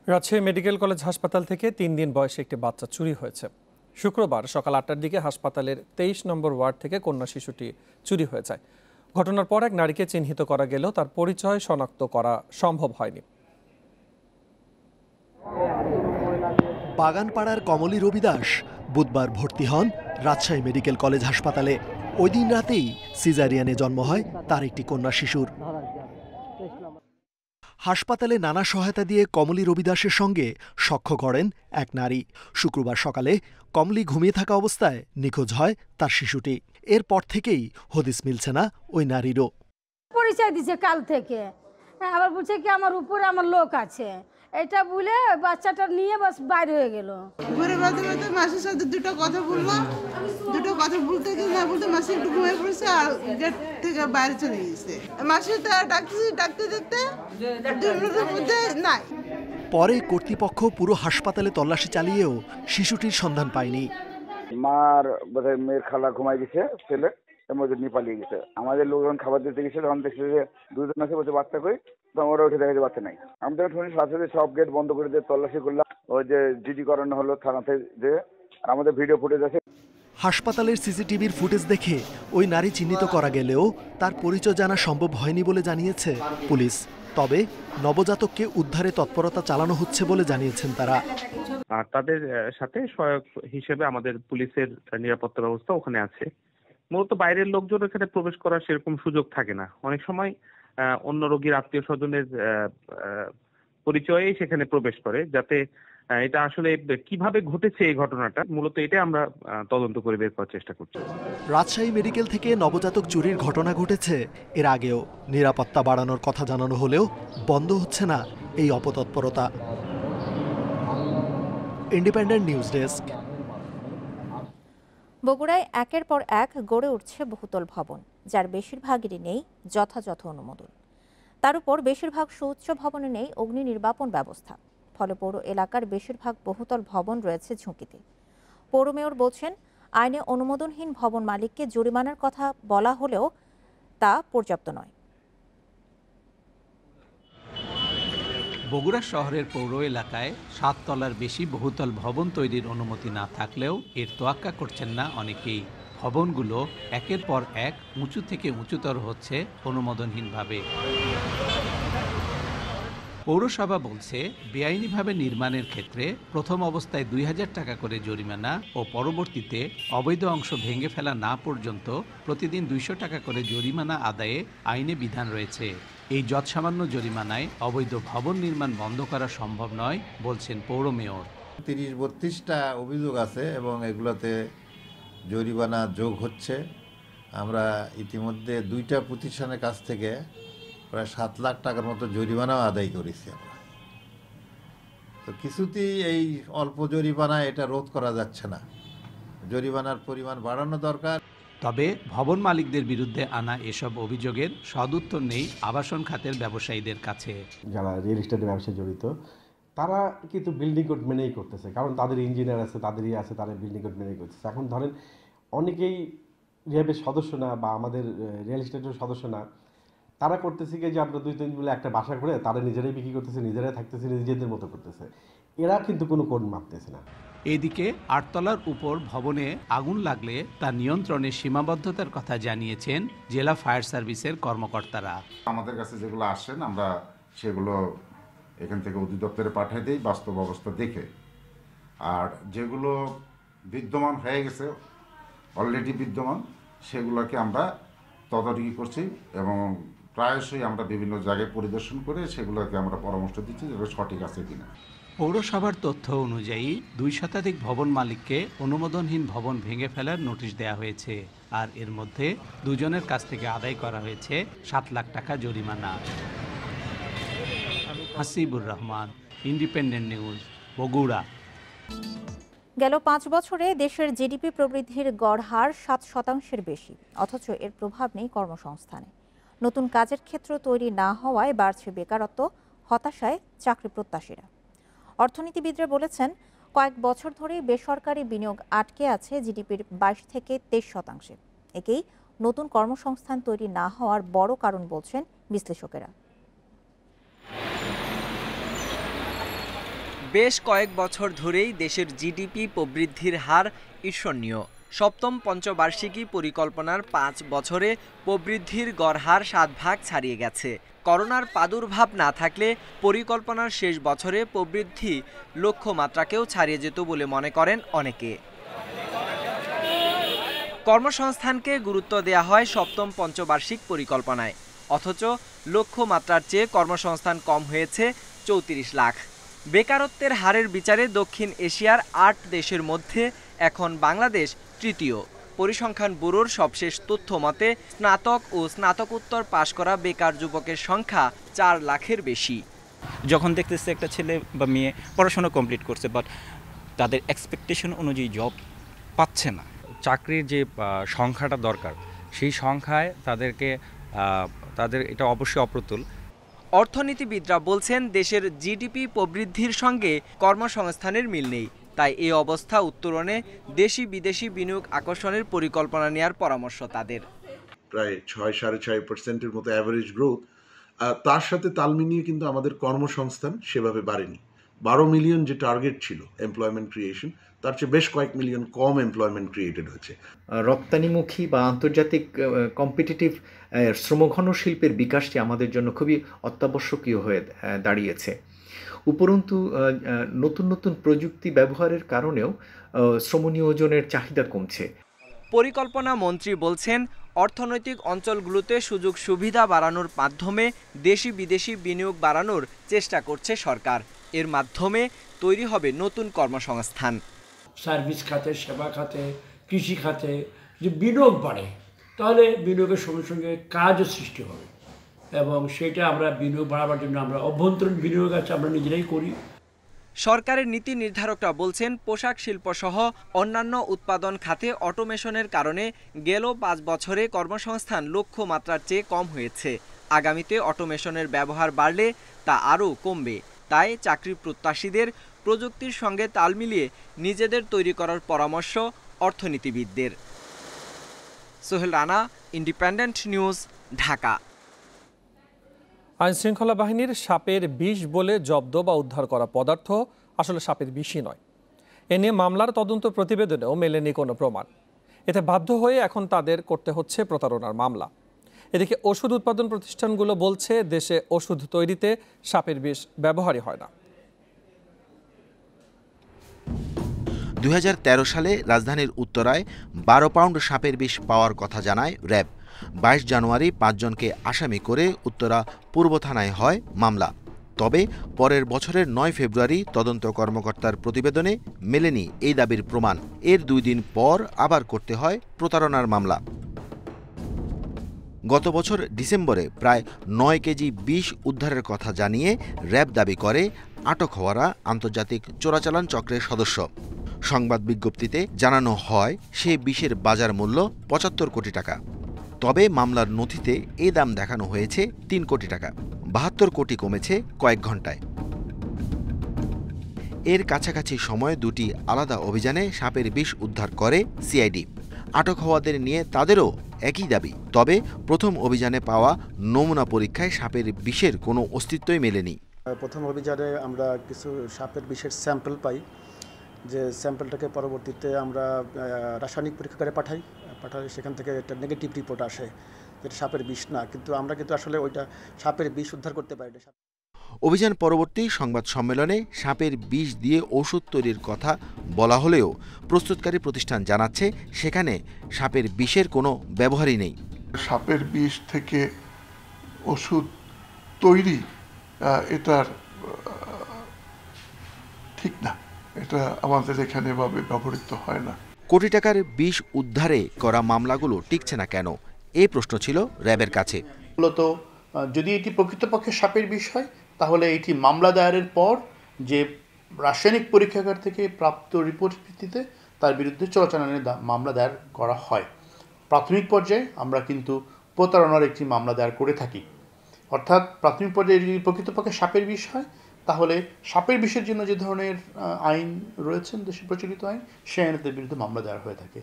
রাজশাহী মেডিকেল কলেজ হাসপাতাল থেকে 3 দিন বয়সী একটি বাচ্চা চুরি হয়েছে। শুক্রবার সকাল 8টার দিকে হাসপাতালের 23 নম্বর ওয়ার্ড থেকে কন্যা শিশুটি চুরি হয়ে যায়। ঘটনার পর এক নারীকে চিহ্নিত করা গেলেও তার পরিচয় শনাক্ত করা সম্ভব হয়নি। বাগানপাড়ার কমলী রবি দাস বুধবার ভর্তি হন রাজশাহী মেডিকেল কলেজ হাসপাতালে। ওই দিন রাতেই সিজারিয়ানে জন্ম হয় তার একটি কন্যা শিশুর। হাসপাতালে নানা সহায়তা দিয়ে কমলী রবিদাসের সঙ্গে সখ্য করেন এক নারী। শুক্রবার সকালে কমলী ঘুমিয়ে থাকা অবস্থায় নিখোঁজ হয় তার শিশুটি। এরপর থেকেই হদিস মিলছে না ওই নারীরও। পরিচয় দিছে কাল থেকে, আবার বলছে কি আমার উপরে আমার লোক আছে, এটা বলে বাচ্চাটা নিয়ে বাস বাইরে হয়ে গেল। ঘুরে বেড়াতে বেড়াতে মাসির সাথে দুটো কথা বললাম, দুটো কথা বলতে গিয়ে না বলতে মাসি একটু ঘুমিয়ে পড়েছে আর গেট থেকে বাইরে চলে গেছে। মাসি ডাকতে দেখতে 2 মিনিটের মধ্যে নাই। পরে কর্তৃপক্ষ পুরো হাসপাতালে তল্লাশি চালিয়েও শিশুটির সন্ধান পায়নি। মার বোধহয় মেয়ের খালা ঘুমাই গেছে, ছেলে এর মধ্যে নিয়ে পালিয়ে গেছে। আমাদের লোকজন খাবার দিতে গেছে, তখন দেখছে যে 2 জন আছে, বলছে বাচ্চা কই, তখন ওরা উঠে দেখে বাচ্চা নাই। আমি তখন শুনি সাথে সব গেট বন্ধ করে দিয়ে তল্লাশি করলাম। ওই যে জিডি করানো হলো থানাতে, যে আমাদের ভিডিও ফুটেজ আছে। হাসপাতালের সিসিটিভির ফুটেজ দেখে ওই নারী চিহ্নিত করা গেলেও তার পরিচয় জানা সম্ভব হয়নি বলে জানিয়েছে পুলিশ। তবে নবজাতককে উদ্ধারে তৎপরতা চালানো হচ্ছে বলে জানিয়েছেন তারা। আর তাদের সাথে সহায়ক হিসেবে আমাদের পুলিশের নিরাপত্তা ব্যবস্থা ওখানে আছে। মূলত বাইরের লোকজন এখানে প্রবেশ করার সেরকম সুযোগ থাকে না। অনেক সময় অন্য রোগীর আত্মীয় স্বজনের পরিচয়ে সেখানে প্রবেশ করে, যাতে এটা আসলে কিভাবে ঘটেছে এই ঘটনাটা, মূলত এটা আমরা তদন্ত করে বের করার চেষ্টা করছি। রাজশাহী মেডিকেল থেকে নবজাতক চুরির ঘটনা ঘটেছে এর আগেও। নিরাপত্তা বাড়ানোর কথা জানানো হলেও বন্ধ হচ্ছে না এই অপতৎপরতা। Independent news desk. বগুড়ায় একের পর এক গড়ে উঠছে বহুতল ভবন, যার বেশিরভাগেরই নেই যথাযথ অনুমোদন। তার উপর বেশিরভাগ সুউচ্চ ভবনে নেই অগ্নি নির্বাপন ব্যবস্থা। ফলে পৌর এলাকার বেশিরভাগ বহুতল ভবন রয়েছে ঝুঁকিতে। পৌর মেয়র বলছেন, আইনে অনুমোদনহীন ভবন মালিককে জরিমানার কথা বলা হলেও তা পর্যাপ্ত নয়। বগুড়া শহরের পৌর এলাকায় 7 তলার বেশি বহুতল ভবন তৈরির অনুমতি না থাকলেও এর তোয়াক্কা করছেন না অনেকেই। ভবনগুলো একের পর এক উঁচু থেকে উঁচুতর হচ্ছে অনুমোদনহীনভাবে। পৌরসভা বলছে, বেআইনিভাবে নির্মাণের ক্ষেত্রে প্রথম অবস্থায় 2000 টাকা করে জরিমানা ও পরবর্তীতে অবৈধ অংশ ভেঙে ফেলা না পর্যন্ত প্রতিদিন 200 টাকা করে জরিমানা আদায়ে আইনে বিধান রয়েছে। এই যৎসামান্য জরিমানায় অবৈধ ভবন নির্মাণ বন্ধ করা সম্ভব নয় বলছেন পৌর মেয়র। 30-32টা অভিযোগ আছে এবং এগুলোতে জরিমানা যোগ হচ্ছে। আমরা ইতিমধ্যে 2টা প্রতিষ্ঠানের কাছ থেকে প্রায় 7 লাখ টাকার মতো জরিমানাও আদায় করেছি আমরা। তো কিছুতেই এই অল্প জরিমানা এটা রোধ করা যাচ্ছে না, জরিমানার পরিমাণ বাড়ানো দরকার। তবে ভবন মালিকদের বিরুদ্ধে আনা এসব অভিযোগের সদুত্তর নেই আবাসন খাতের ব্যবসায়ীদের কাছে। যারা রিয়েল এস্টেটের ব্যবসায় জড়িত তারা কিন্তু বিল্ডিং কোড মেনেই করতেছে, কারণ তাদের ইঞ্জিনিয়ার আছে, তাদেরই আছে, তারা বিল্ডিং কোড মেনেই করতেছে। এখন ধরেন অনেকেই রিহাবের সদস্য না বা আমাদের রিয়েল এস্টেটের সদস্য না, তারা করতেছে কি যে আমরা 2-3 মিলে একটা বাসা করে তারা নিজেরাই বিক্রি করতেছে, নিজেরাই থাকতেছে, নিজেদের মতো করতেছে। এরা কিন্তু কোনো কোড মাপতেছে না। এদিকে 8 তলার উপর ভবনে আগুন লাগলে তা নিয়ন্ত্রণে সীমাবদ্ধতার কথা জানিয়েছেন জেলা ফায়ার সার্ভিসের কর্মকর্তারা। আমাদের কাছে যেগুলো আসেন আমরা সেগুলো এখান থেকে অধিদপ্তরে পাঠিয়ে দিই বাস্তব অবস্থা দেখে। আর যেগুলো বিদ্যমান হয়ে গেছে, অলরেডি বিদ্যমান, সেগুলোকে আমরা তদারকি করছি এবং প্রায়শই আমরা বিভিন্ন জায়গায় পরিদর্শন করে সেগুলোকে আমরা পরামর্শ দিচ্ছি যেটা সঠিক আছে কিনা। পৌরসভার তথ্য অনুযায়ী 2 শতাধিক ভবন মালিককে অনুমোদনহীন ভবন ভেঙে ফেলার নোটিশ দেওয়া হয়েছে। আর এর মধ্যে 2 জনের কাছ থেকে আদায় করা হয়েছে 7 লাখ টাকা জরিমানা। Hasibur Rahman, independent news, Bogura. গেল 5 বছরে দেশের জিডিপি প্রবৃদ্ধির গড় হার 7% বেশি, অথচ এর প্রভাব নেই কর্মসংস্থানে। নতুন কাজের ক্ষেত্র তৈরি না হওয়ায় বাড়ছে বেকারত্ব, হতাশায় চাকরি প্রত্যাশীরা। অর্থনীতিবিদরা বলেছেন, কয়েক বছর ধরেই বেসরকারি বিনিয়োগ আটকে আছে জিডিপির 22 থেকে 23%। একেই নতুন কর্মসংস্থান তৈরি না হওয়ার বড় কারণ বলছেন বিশ্লেষকেরা। বেশ কয়েক বছর ধরেই দেশের জিডিপি প্রবৃদ্ধির হার ঈর্ষণীয়। সপ্তম পঞ্চবার্ষিকী পরিকল্পনার 5 বছরে প্রবৃদ্ধির গড় হার 7 ভাগ ছাড়িয়ে গেছে। করোনার প্রাদুর্ভাব না থাকলে পরিকল্পনার শেষ বছরে প্রবৃদ্ধি লক্ষ্যমাত্রাকেও ছাড়িয়ে যেত বলে মনে করেন অনেকে। কর্মসংস্থানকে গুরুত্ব দেওয়া হয় সপ্তম পঞ্চবার্ষিক পরিকল্পনায়। অথচ লক্ষ্যমাত্রার চেয়ে কর্মসংস্থান কম হয়েছে ৩৪ লাখ। বেকারত্বের হারের বিচারে দক্ষিণ এশিয়ার ৮ দেশের মধ্যে এখন বাংলাদেশ তৃতীয়। পরিসংখ্যান ব্যুরোর সবশেষ তথ্য মতে স্নাতক ও স্নাতকোত্তর পাশ করা বেকার যুবকের সংখ্যা ৪ লাখের বেশি। যখন দেখতেছে একটা ছেলে বা মেয়ে পড়াশোনা কমপ্লিট করছে বাট তাদের এক্সপেকটেশন অনুযায়ী জব পাচ্ছে না, চাকরির যে সংখ্যাটা দরকার সেই সংখ্যায় তাদের এটা অবশ্যই অপ্রতুল। অর্থনীতিবিদরা বলছেন দেশের জিডিপি প্রবৃদ্ধির সঙ্গে কর্মসংস্থানের মিল নেই। তাই এই অবস্থা উত্তরণে দেশি বিদেশি বিনিয়োগ আকর্ষণের পরিকল্পনা নেওয়ার পরামর্শ তাদের। প্রায় ৬-৬.৫% মতো অ্যাভারেজ গ্রোথ, তার সাথে তাল মিলিয়ে কিন্তু আমাদের কর্মসংস্থান সেভাবে বাড়েনি। ১২ মিলিয়ন যে টার্গেট ছিল এমপ্লয়মেন্ট ক্রিয়েশন, তার চেয়ে বেশ কয়েক মিলিয়ন কম এমপ্লয়মেন্ট ক্রিয়েটেড হয়েছে। রপ্তানিমুখী বা আন্তর্জাতিক কম্পিটিটিভ শ্রমঘন শিল্পের বিকাশটি আমাদের জন্য খুবই অত্যাবশ্যকীয় হয়ে দাঁড়িয়েছে। উপরন্তু নতুন নতুন প্রযুক্তি ব্যবহারের কারণেও শ্রম নিয়োজনের চাহিদা কমছে। পরিকল্পনা মন্ত্রী বলছেন, অর্থনৈতিক অঞ্চলগুলোতে সুযোগ সুবিধা বাড়ানোর মাধ্যমে দেশি বিদেশি বিনিয়োগ বাড়ানোর চেষ্টা করছে সরকার। এর মাধ্যমে তৈরি হবে নতুন কর্মসংস্থান। সার্ভিস খাতে, সেবা খাতে, কৃষি খাতে যে বিনিয়োগ বাড়ে, তাহলে বিনিয়োগের সঙ্গে সঙ্গে কাজও সৃষ্টি হবে এবং সেটা আমরা বিনিয়োগ বাড়াবার জন্য আমরা অভ্যন্তরীণ বিনিয়োগ আছে আমরা নিজেরাই করি। সরকারের নীতি নির্ধারকরা বলছেন, পোশাক শিল্প সহ অন্যান্য উৎপাদন খাতে অটোমেশনের কারণে গেল ৫ বছরে কর্মসংস্থান লক্ষ্যমাত্রার চেয়ে কম হয়েছে। আগামীতে অটোমেশনের ব্যবহার বাড়লে তা আরও কমবে। তাই চাকরি প্রত্যাশীদের প্রযুক্তির সঙ্গে তাল মিলিয়ে নিজেদের তৈরি করার পরামর্শ অর্থনীতিবিদদের। Sohel Rana, independent news, Dhaka. আইনশৃঙ্খলা বাহিনীর সাপের বিষ বলে জব্দ বা উদ্ধার করা পদার্থ আসলে সাপের বিষই নয়। এ নিয়ে মামলার তদন্ত প্রতিবেদনেও মেলেনি কোনো প্রমাণ। এতে বাধ্য হয়ে এখন তাদের করতে হচ্ছে প্রতারণার মামলা। এদিকে ওষুধ উৎপাদন প্রতিষ্ঠানগুলো বলছে দেশে ওষুধ তৈরিতে সাপের বিষ ব্যবহারই হয় না। ২০১৩ সালে রাজধানীর উত্তরায় ১২ পাউন্ড সাপের বিষ পাওয়ার কথা জানায় র্যাব। ২২ জানুয়ারি ৫ জনকে আসামি করে উত্তরা পূর্ব থানায় হয় মামলা। তবে পরের বছরের ৯ ফেব্রুয়ারি তদন্ত কর্মকর্তার প্রতিবেদনে মেলেনি এই দাবির প্রমাণ। এর ২ দিন পর আবার করতে হয় প্রতারণার মামলা। গত বছর ডিসেম্বরে প্রায় ৯ কেজি বিষ উদ্ধারের কথা জানিয়ে র্যাব দাবি করে আটক হওয়ারা আন্তর্জাতিক চোরাচালান চক্রের সদস্য। সংবাদ বিজ্ঞপ্তিতে জানানো হয় সেই বিষের বাজার মূল্য ৭৫ কোটি টাকা। তবে মামলার নথিতে এ দাম দেখানো হয়েছে ৩ কোটি টাকা। ৭২ কোটি কমেছে কয়েক ঘন্টায়। এর কাছাকাছি সময়ে দুটি আলাদা অভিযানে সাপের বিষ উদ্ধার করে সিআইডি। আটক হওয়াদের নিয়ে তাদেরও একই দাবি। তবে প্রথম অভিযানে পাওয়া নমুনা পরীক্ষায় সাপের বিষের কোনো অস্তিত্বই মেলেনি। প্রথম অভিযানে আমরা কিছু সাপের বিষের স্যাম্পল পাই, যে স্যাম্পলটাকে পরবর্তীতে আমরা রাসায়নিক পরীক্ষাগারে পাঠাই সেখান থেকে একটা নেগেটিভ রিপোর্ট আসে যেটা সাপের বিষ না, কিন্তু আমরা আসলে ওইটা সাপের বিষ উদ্ধার করতে পারি না। অভিযান পরবর্তী সংবাদ সম্মেলনে সাপের বিষ দিয়ে ওষুধ তৈরির কথা বলা হলেও প্রস্তুতকারী প্রতিষ্ঠান জানাচ্ছে সেখানে সাপের বিষের কোনো ব্যবহারই নেই। সাপের বিষ থেকে ওষুধ তৈরি এটার ঠিক না, এটা আমাদের এখানে ভাবে ব্যবহৃত হয় না। কোটি টাকার বিষ উদ্ধারে করা মামলাগুলো টিকছে না কেন, এই প্রশ্ন ছিল র্যাবের কাছে। মূলত যদি এটি প্রকৃতপক্ষে সাপের বিষ হয় তাহলে এটি মামলা দায়েরের পর যে রাসায়নিক পরীক্ষাগার থেকে প্রাপ্ত রিপোর্ট ভিত্তিতে তার বিরুদ্ধে চোরাচালানের মামলা দায়ের করা হয়। প্রাথমিক পর্যায়ে আমরা কিন্তু প্রতারণার একটি মামলা দায়ের করে থাকি। অর্থাৎ প্রাথমিক পর্যায়ে যদি প্রকৃতপক্ষে সাপের বিষ হয় তাহলে সাপের বিষের জন্য যে ধরনের আইন রয়েছে দেশে প্রচলিত আইন, সেই আইনের বিরুদ্ধে মামলা দায়ের হয়ে থাকে।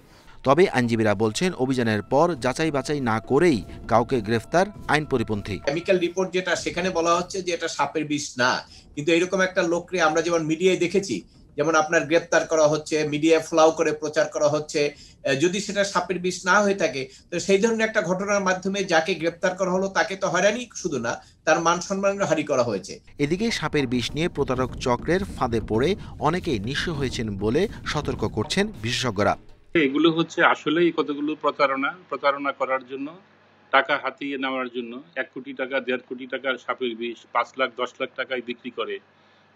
তবে আইনজীবীরা বলছেন অভিযানের পর যাচাই বাছাই না করেই কাউকে গ্রেফতার আইন পরিপন্থী। কেমিক্যাল রিপোর্ট যেটা সেখানে বলা হচ্ছে যে এটা সাপের বিষ না, কিন্তু এরকম একটা লোককে আমরা যেমন মিডিয়ায় দেখেছি, যেমন আপনার গ্রেফতার করা হচ্ছে, মিডিয়ায় ফ্লাউ করে প্রচার করা হচ্ছে, যদি সেটা সাপের বিষ না হয়ে থাকে তো সেই ধরনের একটা ঘটনার মাধ্যমে যাকে গ্রেফতার করা হলো তাকে তো হয়রানি শুধু না, তার মান সম্মানের হানি করা হয়েছে। এদিকে সাপের বিষ নিয়ে প্রতারক চক্রের ফাঁদে পড়ে অনেকেই নিঃস্ব হয়েছেন বলে সতর্ক করছেন বিশেষজ্ঞরা। এগুলো হচ্ছে আসলেই কতগুলো প্রতারণা করার জন্য টাকা হাতিয়ে নেওয়ার জন্য 1 কোটি টাকা 1.5 কোটি টাকার সাপের বিষ 5 লাখ 10 লাখ টাকায় বিক্রি করে,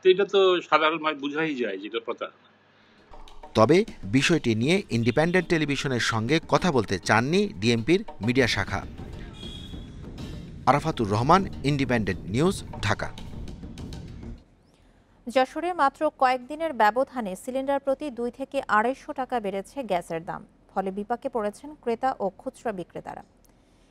তো এটা তো সাধারণ মানুষ বুঝাই যায় যেটা প্রতারণা। তবে বিষয়টি নিয়ে ইন্ডিপেন্ডেন্ট টেলিভিশনের সঙ্গে কথা বলতে চাননি ডিএমপির মিডিয়া শাখা। Arafatur Rahman, independent news, Dhaka. যশোরে মাত্র কয়েকদিনের ব্যবধানে সিলিন্ডার প্রতি 2 থেকে 250 টাকা বেড়েছে গ্যাসের দাম। ফলে বিপাকে পড়েছেন ক্রেতা ও খুচরা বিক্রেতারা।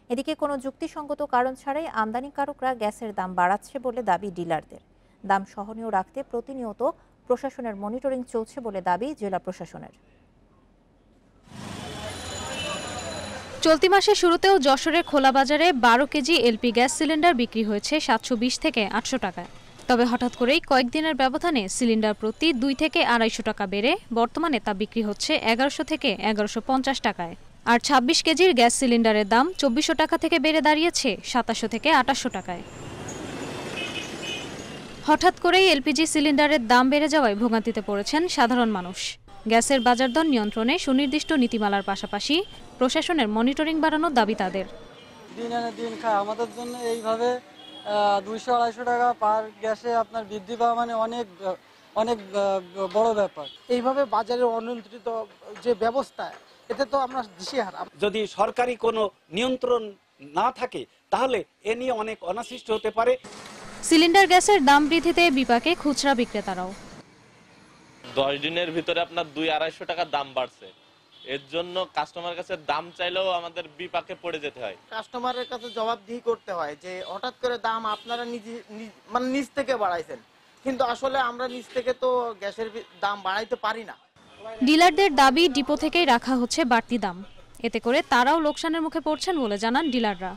এদিকে কোনো যুক্তিসঙ্গত কারণ ছাড়াই আমদানিকারকরা গ্যাসের দাম বাড়াচ্ছে বলে দাবি ডিলারদের। দাম সহনীয় রাখতে প্রতিনিয়ত প্রশাসনের মনিটরিং চলছে বলে দাবি জেলা প্রশাসনের। চলতি মাসের শুরুতেও যশোরের খোলা বাজারে 12 কেজি এলপি গ্যাস সিলিন্ডার বিক্রি হয়েছে 720 থেকে 800 টাকায়। তবে হঠাৎ করেই কয়েকদিনের ব্যবধানে সিলিন্ডার প্রতি 2 থেকে 250 টাকা বেড়ে বর্তমানে তা বিক্রি হচ্ছে 1100 থেকে 1150 টাকায়। আর 26 কেজির গ্যাস সিলিন্ডারের দাম 2400 টাকা থেকে বেড়ে দাঁড়িয়েছে 2700 থেকে 2800 টাকায়। হঠাৎ করেই এলপিজি সিলিন্ডারের দাম বেড়ে যাওয়ায় ভোগান্তিতে পড়েছেন সাধারণ মানুষ। গ্যাসের বাজার দর নিয়ন্ত্রণে সুনির্দিষ্ট নীতিমালার পাশাপাশি প্রশাসনের মনিটরিং বাড়ানোর দাবি তাদের। দিন আনে দিন খায় আমাদের জন্য এইভাবে 200-250 টাকা পার গ্যাসে আপনার বৃদ্ধি পাওয়া মানে অনেক বড় ব্যাপার। এইভাবে বাজারের অনিয়ন্ত্রিত যে ব্যবস্থা, এতে তো আমরা দিশেহারা। যদি সরকারি কোনো নিয়ন্ত্রণ না থাকে তাহলে এ নিয়ে অনেক অনাসৃষ্ট হতে পারে। সিলিন্ডার গ্যাসের দাম বৃদ্ধিতে বিপাকে খুচরা বিক্রেতারাও। 10 দিনের ভিতরে আপনার 200-250 টাকা দাম বাড়ছে, এর জন্য কাস্টমার কাছে দাম চাইলেও আমাদের বিপাকে পড়ে যেতে হয়। কাস্টমারের কাছে জবাবদিহি করতে হয় যে হঠাৎ করে দাম আপনারা নিজ থেকে বাড়াইছেন, কিন্তু আসলে আমরা নিজ থেকে তো গ্যাসের দাম বাড়াইতে পারি না। ডিলারদের দাবি ডিপো থেকেই রাখা হচ্ছে বাড়তি দাম। এতে করে তারাও লোকসানের মুখে পড়ছেন বলে জানান ডিলাররা।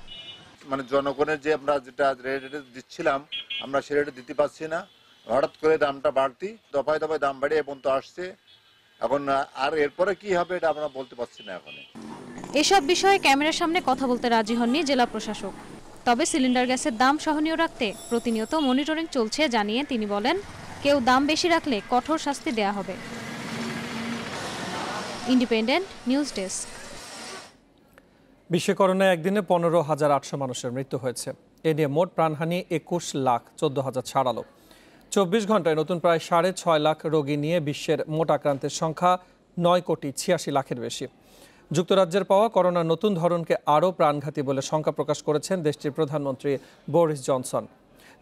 মানে জনগণের যে আমরা যেটা রেটে দিচ্ছিলাম আমরা সে রেটে দিতে পারছি না, হঠাৎ করে দামটা বাড়তি, দফায় দফায় দাম বাড়িয়ে পর্যন্ত আসছে। এখন আর এরপরে কি হবে এটা আমরা বলতে পারছি না এখন। এসব বিষয়ে ক্যামেরার সামনে কথা বলতে রাজি হননি জেলা প্রশাসক। তবে সিলিন্ডার গ্যাসের দাম সহনীয় রাখতে প্রতিনিয়ত মনিটরিং চলছে জানিয়ে তিনি বলেন, কেউ দাম বেশি রাখলে কঠোর শাস্তি দেয়া হবে। Independent news desk. বিশ্বে করোনায় একদিনে 15,800 মানুষের মৃত্যু হয়েছে। এ নিয়ে মোট প্রাণহানি 21,14,000 ছাড়ালো। 24 ঘন্টায় নতুন প্রায় 6.5 লাখ রোগী নিয়ে বিশ্বের মোট আক্রান্তের সংখ্যা 9,86 লাখের বেশি। যুক্তরাজ্যের পাওয়া করোনার নতুন ধরনকে আরও প্রাণঘাতী বলে শঙ্কা প্রকাশ করেছেন দেশটির প্রধানমন্ত্রী বরিস জনসন।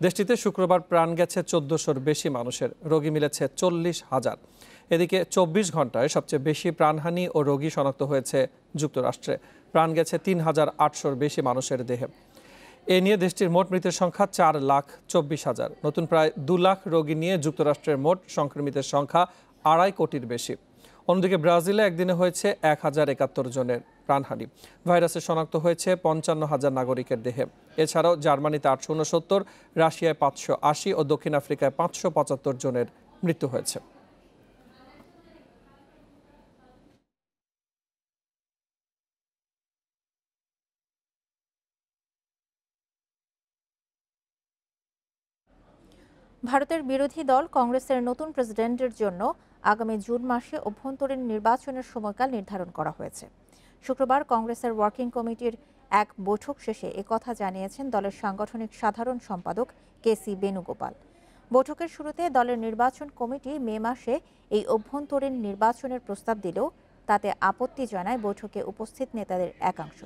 দেশটিতে শুক্রবার প্রাণ গেছে 1400-র বেশি মানুষের, রোগী মিলেছে 40,000। এদিকে 24 ঘন্টায় সবচেয়ে বেশি প্রাণহানি ও রোগী শনাক্ত হয়েছে যুক্তরাষ্ট্রে, প্রাণ গেছে 3,800-র বেশি মানুষের দেহে। এ নিয়ে দেশটির মোট মৃতের সংখ্যা 4,24,000। নতুন প্রায় 2 লাখ রোগী নিয়ে যুক্তরাষ্ট্রের মোট সংক্রমিতের সংখ্যা 2.5 কোটির বেশি। অন্যদিকে ব্রাজিলে একদিনে হয়েছে 1071 জনের প্রাণহানি। ভাইরাসে শনাক্ত হয়েছে 55,000 নাগরিকের দেহে। এছাড়াও জার্মানিতে 869, রাশিয়ায় 580 ও দক্ষিণ আফ্রিকায় 575 জনের মৃত্যু হয়েছে। ভারতের বিরোধী দল কংগ্রেসের নতুন প্রেসিডেন্টের জন্য আগামী জুন মাসে অভ্যন্তরীণ নির্বাচনের সময়কাল নির্ধারণ করা হয়েছে। শুক্রবার কংগ্রেসের ওয়ার্কিং কমিটির এক বৈঠক শেষে একথা জানিয়েছেন দলের সাংগঠনিক সাধারণ সম্পাদক কেসি বেণুগোপাল। বৈঠকের শুরুতে দলের নির্বাচন কমিটি মে মাসে এই অভ্যন্তরীণ নির্বাচনের প্রস্তাব দিলেও তাতে আপত্তি জানায় বৈঠকে উপস্থিত নেতাদের একাংশ।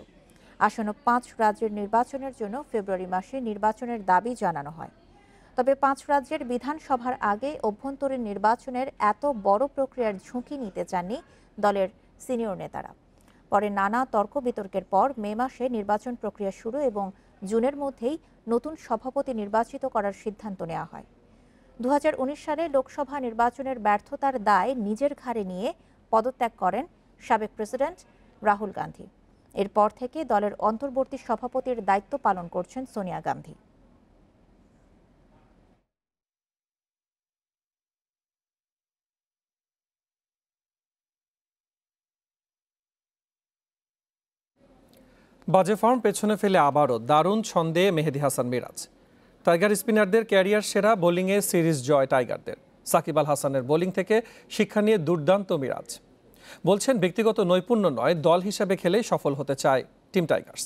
আসন্ন 5 রাজ্যের নির্বাচনের জন্য ফেব্রুয়ারি মাসে নির্বাচনের দাবি জানানো হয়। তবে 5 রাজ্যের বিধানসভার আগে অভ্যন্তরীণ নির্বাচনের এত বড় প্রক্রিয়ার ঝুঁকি নিতে চাননি দলের সিনিয়র নেতারা। পরে নানা তর্ক বিতর্কের পর মে মাসে নির্বাচন প্রক্রিয়া শুরু এবং জুনের মধ্যেই নতুন সভাপতি নির্বাচিত করার সিদ্ধান্ত নেওয়া হয়। 2019 সালে লোকসভা নির্বাচনের ব্যর্থতার দায় নিজের ঘাড়ে নিয়ে পদত্যাগ করেন সাবেক প্রেসিডেন্ট রাহুল গান্ধী। এরপর থেকে দলের অন্তর্বর্তী সভাপতির দায়িত্ব পালন করছেন সোনিয়া গান্ধী। বাজে ফর্ম পেছনে ফেলে আবারও দারুণ ছন্দে মেহেদী হাসান মিরাজ। টাইগার স্পিনারদের ক্যারিয়ার সেরা বোলিংয়ে সিরিজ জয় টাইগারদের। সাকিব আল হাসানের বোলিং থেকে শিক্ষা নিয়ে দুর্দান্ত মিরাজ। বলছেন ব্যক্তিগত নৈপুণ্য নয়, দল হিসেবে খেলেই সফল হতে চায় টিম টাইগার্স।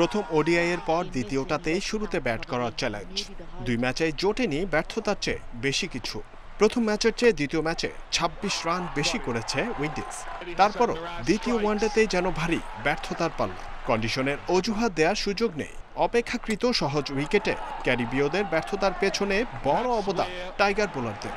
প্রথম ওডিআই এর পর দ্বিতীয়টাতেই শুরুতে ব্যাট করার চ্যালেঞ্জ। 2 ম্যাচেই জোটেনি ব্যর্থতার চেয়ে বেশি কিছু। প্রথম ম্যাচের চেয়ে দ্বিতীয় ম্যাচে 26 রান বেশি করেছে উইন্ডিজ। তারপরও দ্বিতীয় ওয়ানডেতেই যেন ভারী ব্যর্থতার পাল্লা। কন্ডিশনের অজুহাত দেওয়ার সুযোগ নেই। অপেক্ষাকৃত সহজ উইকেটে ক্যারিবীয়দের ব্যর্থতার পেছনে বড় অবদান টাইগার বোলারদের।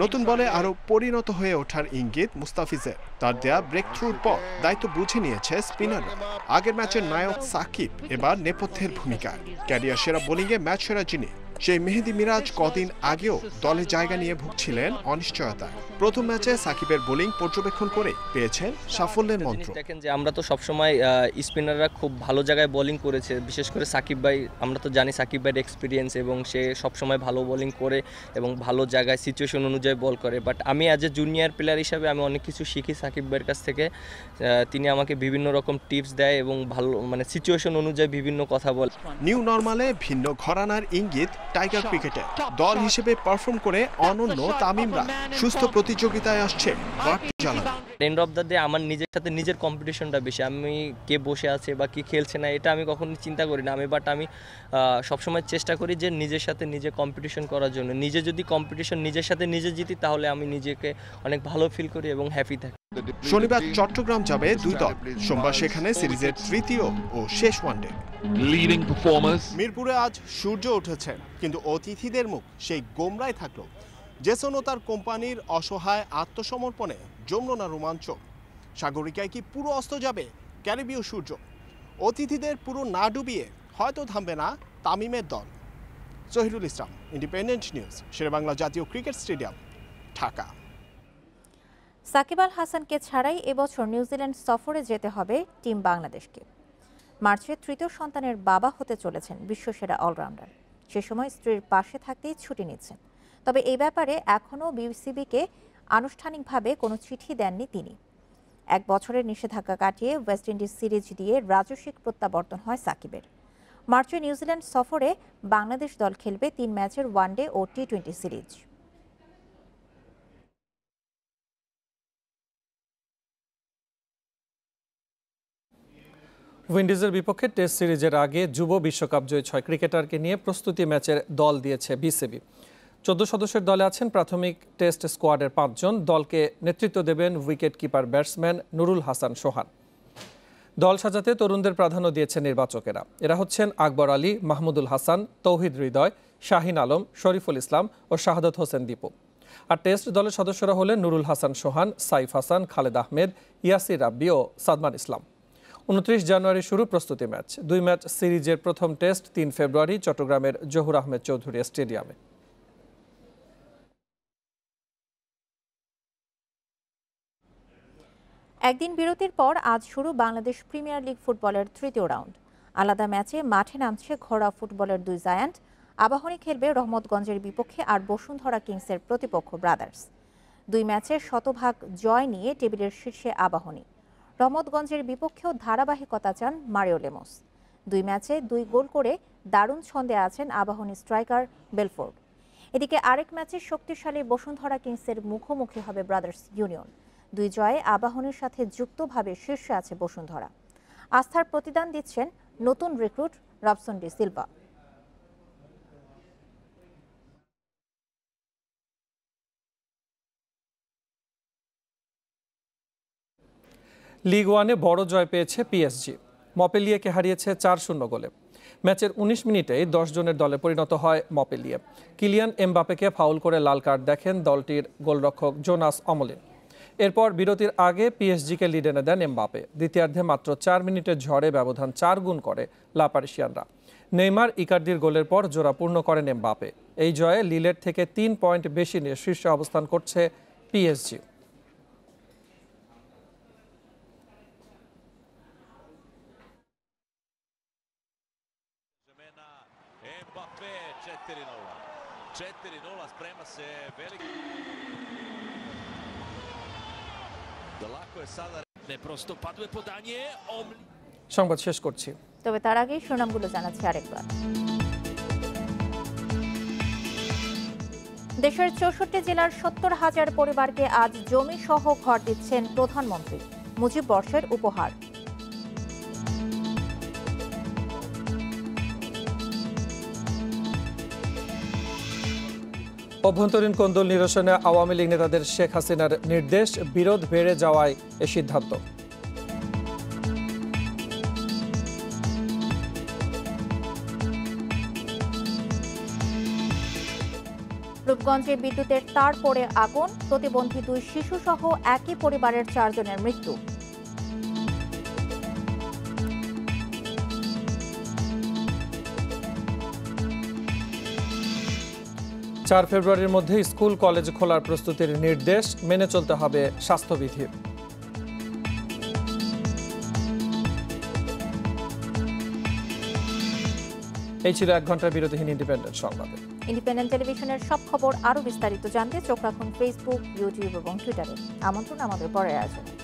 নতুন বলে আরো পরিণত হয়ে ওঠার ইঙ্গিত মুস্তাফিজের। তার দেয়া ব্রেক থ্রুর পর দায়িত্ব বুঝে নিয়েছে স্পিনাররা। আগের ম্যাচের নায়ক সাকিব এবার নেপথ্যের ভূমিকায়। ক্যারিয়ার সেরা বোলিংয়ে ম্যাচ সেরা যিনি, সেই মেহেদী মিরাজ কদিন আগেও দলে জায়গা নিয়ে ভুগছিলেন অনিশ্চয়তায়। প্রথম ম্যাচে সাকিবের বোলিং পর্যবেক্ষণ করে পেয়েছেন সাফল্যের মন্ত্র। দেখেন যে আমরা তো সবসময় স্পিনাররা খুব ভালো জায়গায় বোলিং করেছে, বিশেষ করে সাকিব ভাই। আমরা তো জানি সাকিব ভাইয়ের এক্সপিরিয়েন্স এবং সে সবসময় ভালো বোলিং করে এবং ভালো জায়গায় সিচুয়েশন অনুযায়ী বল করে। বাট আমি অ্যাজ এ জুনিয়র প্লেয়ার হিসাবে আমি অনেক কিছু শিখি সাকিব ভাইয়ের কাছ থেকে। তিনি আমাকে বিভিন্ন রকম টিপস দেয় এবং ভালো সিচুয়েশন অনুযায়ী বিভিন্ন কথা বলে। নিউ নর্মালে ভিন্ন ঘরানার ইঙ্গিত টাইগার ক্রিকেটে। দল হিসেবে পারফর্ম করে অনন্য তামিমরা সুস্থ প্রতিযোগিতায় আসছে বাড়তি জ্বালানি। এন্ড অফ দ্য ডে আমার নিজের সাথে নিজের কম্পিটিশনটা বেশি। আমি কে বসে আছে বা কি খেলছে না এটা আমি কখনো চিন্তা করি না। আমি সবসময় চেষ্টা করি যে নিজের সাথে নিজে কম্পিটিশন করার জন্য। নিজে যদি কম্পিটিশন নিজের সাথে নিজে জিতি তাহলে আমি নিজেকে অনেক ভালো ফিল করি এবং হ্যাপি থাকি। শনিবার চট্টগ্রাম যাবে 2 দল। সোমবার সেখানে সিরিজের তৃতীয় ও শেষ ওয়ানডে। মিরপুরে আজ সূর্য উঠেছে, কিন্তু অতিথিদের মুখ সেই গোমরায় থাকলো। জেসন ও তার কোম্পানির অসহায় আত্মসমর্পণে জমল না রোমাঞ্চ। সাগরিকায় কি পুরো অস্ত যাবে ক্যারিবীয় সূর্য? অতিথিদের পুরো না ডুবিয়ে হয়তো থামবে না তামিমের দল। জহিরুল ইসলাম, ইন্ডিপেন্ডেন্ট নিউজ, শেরেবাংলা জাতীয় ক্রিকেট স্টেডিয়াম, ঢাকা। সাকিব আল হাসানকে ছাড়াই এবছর নিউজিল্যান্ড সফরে যেতে হবে টিম বাংলাদেশকে। মার্চে তৃতীয় সন্তানের বাবা হতে চলেছেন বিশ্বসেরা অলরাউন্ডার। সে সময় স্ত্রীর পাশে থাকতেই ছুটি নিচ্ছেন। তবে এই ব্যাপারে এখনও বিসিবিকে আনুষ্ঠানিকভাবে কোনো চিঠি দেননি তিনি। 1 বছরের নিষেধাজ্ঞা কাটিয়ে ওয়েস্ট ইন্ডিজ সিরিজ দিয়ে রাজস্বিক প্রত্যাবর্তন হয় সাকিবের। মার্চে নিউজিল্যান্ড সফরে বাংলাদেশ দল খেলবে 3 ম্যাচের ওয়ানডে ও টি20 সিরিজ। উইন্ডিজের বিপক্ষে টেস্ট সিরিজের আগে যুব বিশ্বকাপ জয়ী 6 ক্রিকেটারকে নিয়ে প্রস্তুতি ম্যাচের দল দিয়েছে বিসিবি। 14 সদস্যের দলে আছেন প্রাথমিক টেস্ট স্কোয়াডের 5 জন। দলকে নেতৃত্ব দেবেন wicket keeper batsman Nurul Hasan Sohan. দল সাজাতে তরুণদের প্রাধান্য দিয়েছে নির্বাচকেরা। এরা হচ্ছেন আকবর আলী, মাহমুদুল হাসান, তৌহিদ হৃদয়, শাহিন আলম, শরীফুল ইসলাম ও শাহাদত হোসেন দীপু। আর টেস্ট দলের সদস্যরা হলেন নুরুল হাসান সোহান, সাইফ হাসান, খালেদ আহমেদ, ইয়াসির রাব্বি ও সাদমান ইসলাম। 29 জানুয়ারি শুরু প্রস্তুতি ম্যাচ। 2 ম্যাচ সিরিজের প্রথম টেস্ট 3 ফেব্রুয়ারি চট্টগ্রামের জহুর আহমেদ চৌধুরী স্টেডিয়ামে। একদিন বিরতির পর আজ শুরু বাংলাদেশ প্রিমিয়ার লিগ ফুটবলের তৃতীয় রাউন্ড। আলাদা ম্যাচে মাঠে নামছে ঘরোয়া ফুটবলের 2 জায়ান্ট। আবাহনী খেলবে রহমতগঞ্জের বিপক্ষে আর বসুন্ধরা কিংসের প্রতিপক্ষ ব্রাদার্স। 2 ম্যাচে শতভাগ জয় নিয়ে টেবিলের শীর্ষে আবাহনী। রহমতগঞ্জের বিপক্ষেও ধারাবাহিকতা চান মারিও লেমোস। 2 ম্যাচে 2 গোল করে দারুণ ছন্দে আছেন আবাহনী স্ট্রাইকার বেলফোর্ড। এদিকে আরেক ম্যাচে শক্তিশালী বসুন্ধরা কিংসের মুখোমুখি হবে ব্রাদার্স ইউনিয়ন। 2 জয়ে আবাহনীর সাথে যুক্তভাবে শীর্ষে আছে বসুন্ধরা। আস্থার প্রতিদান দিচ্ছেন নতুন recruit Robson de Silva. League 1-এ বড় জয় পেয়েছে পিএসজি। মপেলিয়েকে হারিয়েছে 4-0 গোলে। ম্যাচের 19 মিনিটেই 10 জনের দলে পরিণত হয় মপেলিয়ে। কিলিয়ান এমবাপেকে ফাউল করে লাল কার্ড দেখেন দলটির গোলরক্ষক জোনাস অমলিন। এরপর বিরতির আগে পিএসজিকে লিড এনে দেন এমবাপে। দ্বিতীয়ার্ধে মাত্র 4 মিনিটের ঝড়ে ব্যবধান 4 গুণ করে লা পারিসিয়ানরা। নেইমার, ইকার্দির গোলের পর জোড়া পূর্ণ করেন এমবাপে। এই জয়ে লিলের থেকে 3 পয়েন্ট বেশি নিয়ে শীর্ষে অবস্থান করছে পিএসজি। সংবাদ শেষ করছি, তবে তার আগেই শিরোনামগুলো জানাচ্ছি আরেকবার। দেশের 64 জেলার 70,000 পরিবারকে আজ জমি সহ ঘর দিচ্ছেন প্রধানমন্ত্রী। মুজিব বর্ষের উপহার। অভ্যন্তরীণ কোন্দল নিরসনে আওয়ামী লীগ নেতাদের শেখ হাসিনার নির্দেশ, বিরোধ বেড়ে যাওয়ায় এ সিদ্ধান্ত। রূপগঞ্জে বিদ্যুতের তার পড়ে আগুন, প্রতিবন্ধী 2 শিশু সহ একই পরিবারের 4 জনের মৃত্যু। 4 ফেব্রুয়ারির মধ্যে স্কুল কলেজ খোলার প্রস্তুতির নির্দেশ, মেনে চলতে হবে স্বাস্থ্যবিধি। এই ছিল 1 ঘন্টার বিরতিহীন ইন্ডিপেন্ডেন্ট সংবাদ। ইন্ডিপেন্ডেন্ট টেলিভিশনের সব খবর আরও বিস্তারিত জানতে চোখ রাখুন ফেসবুক, ইউটিউব এবং টুইটারে। আমন্ত্রণ আমাদের পরের আয়োজনে।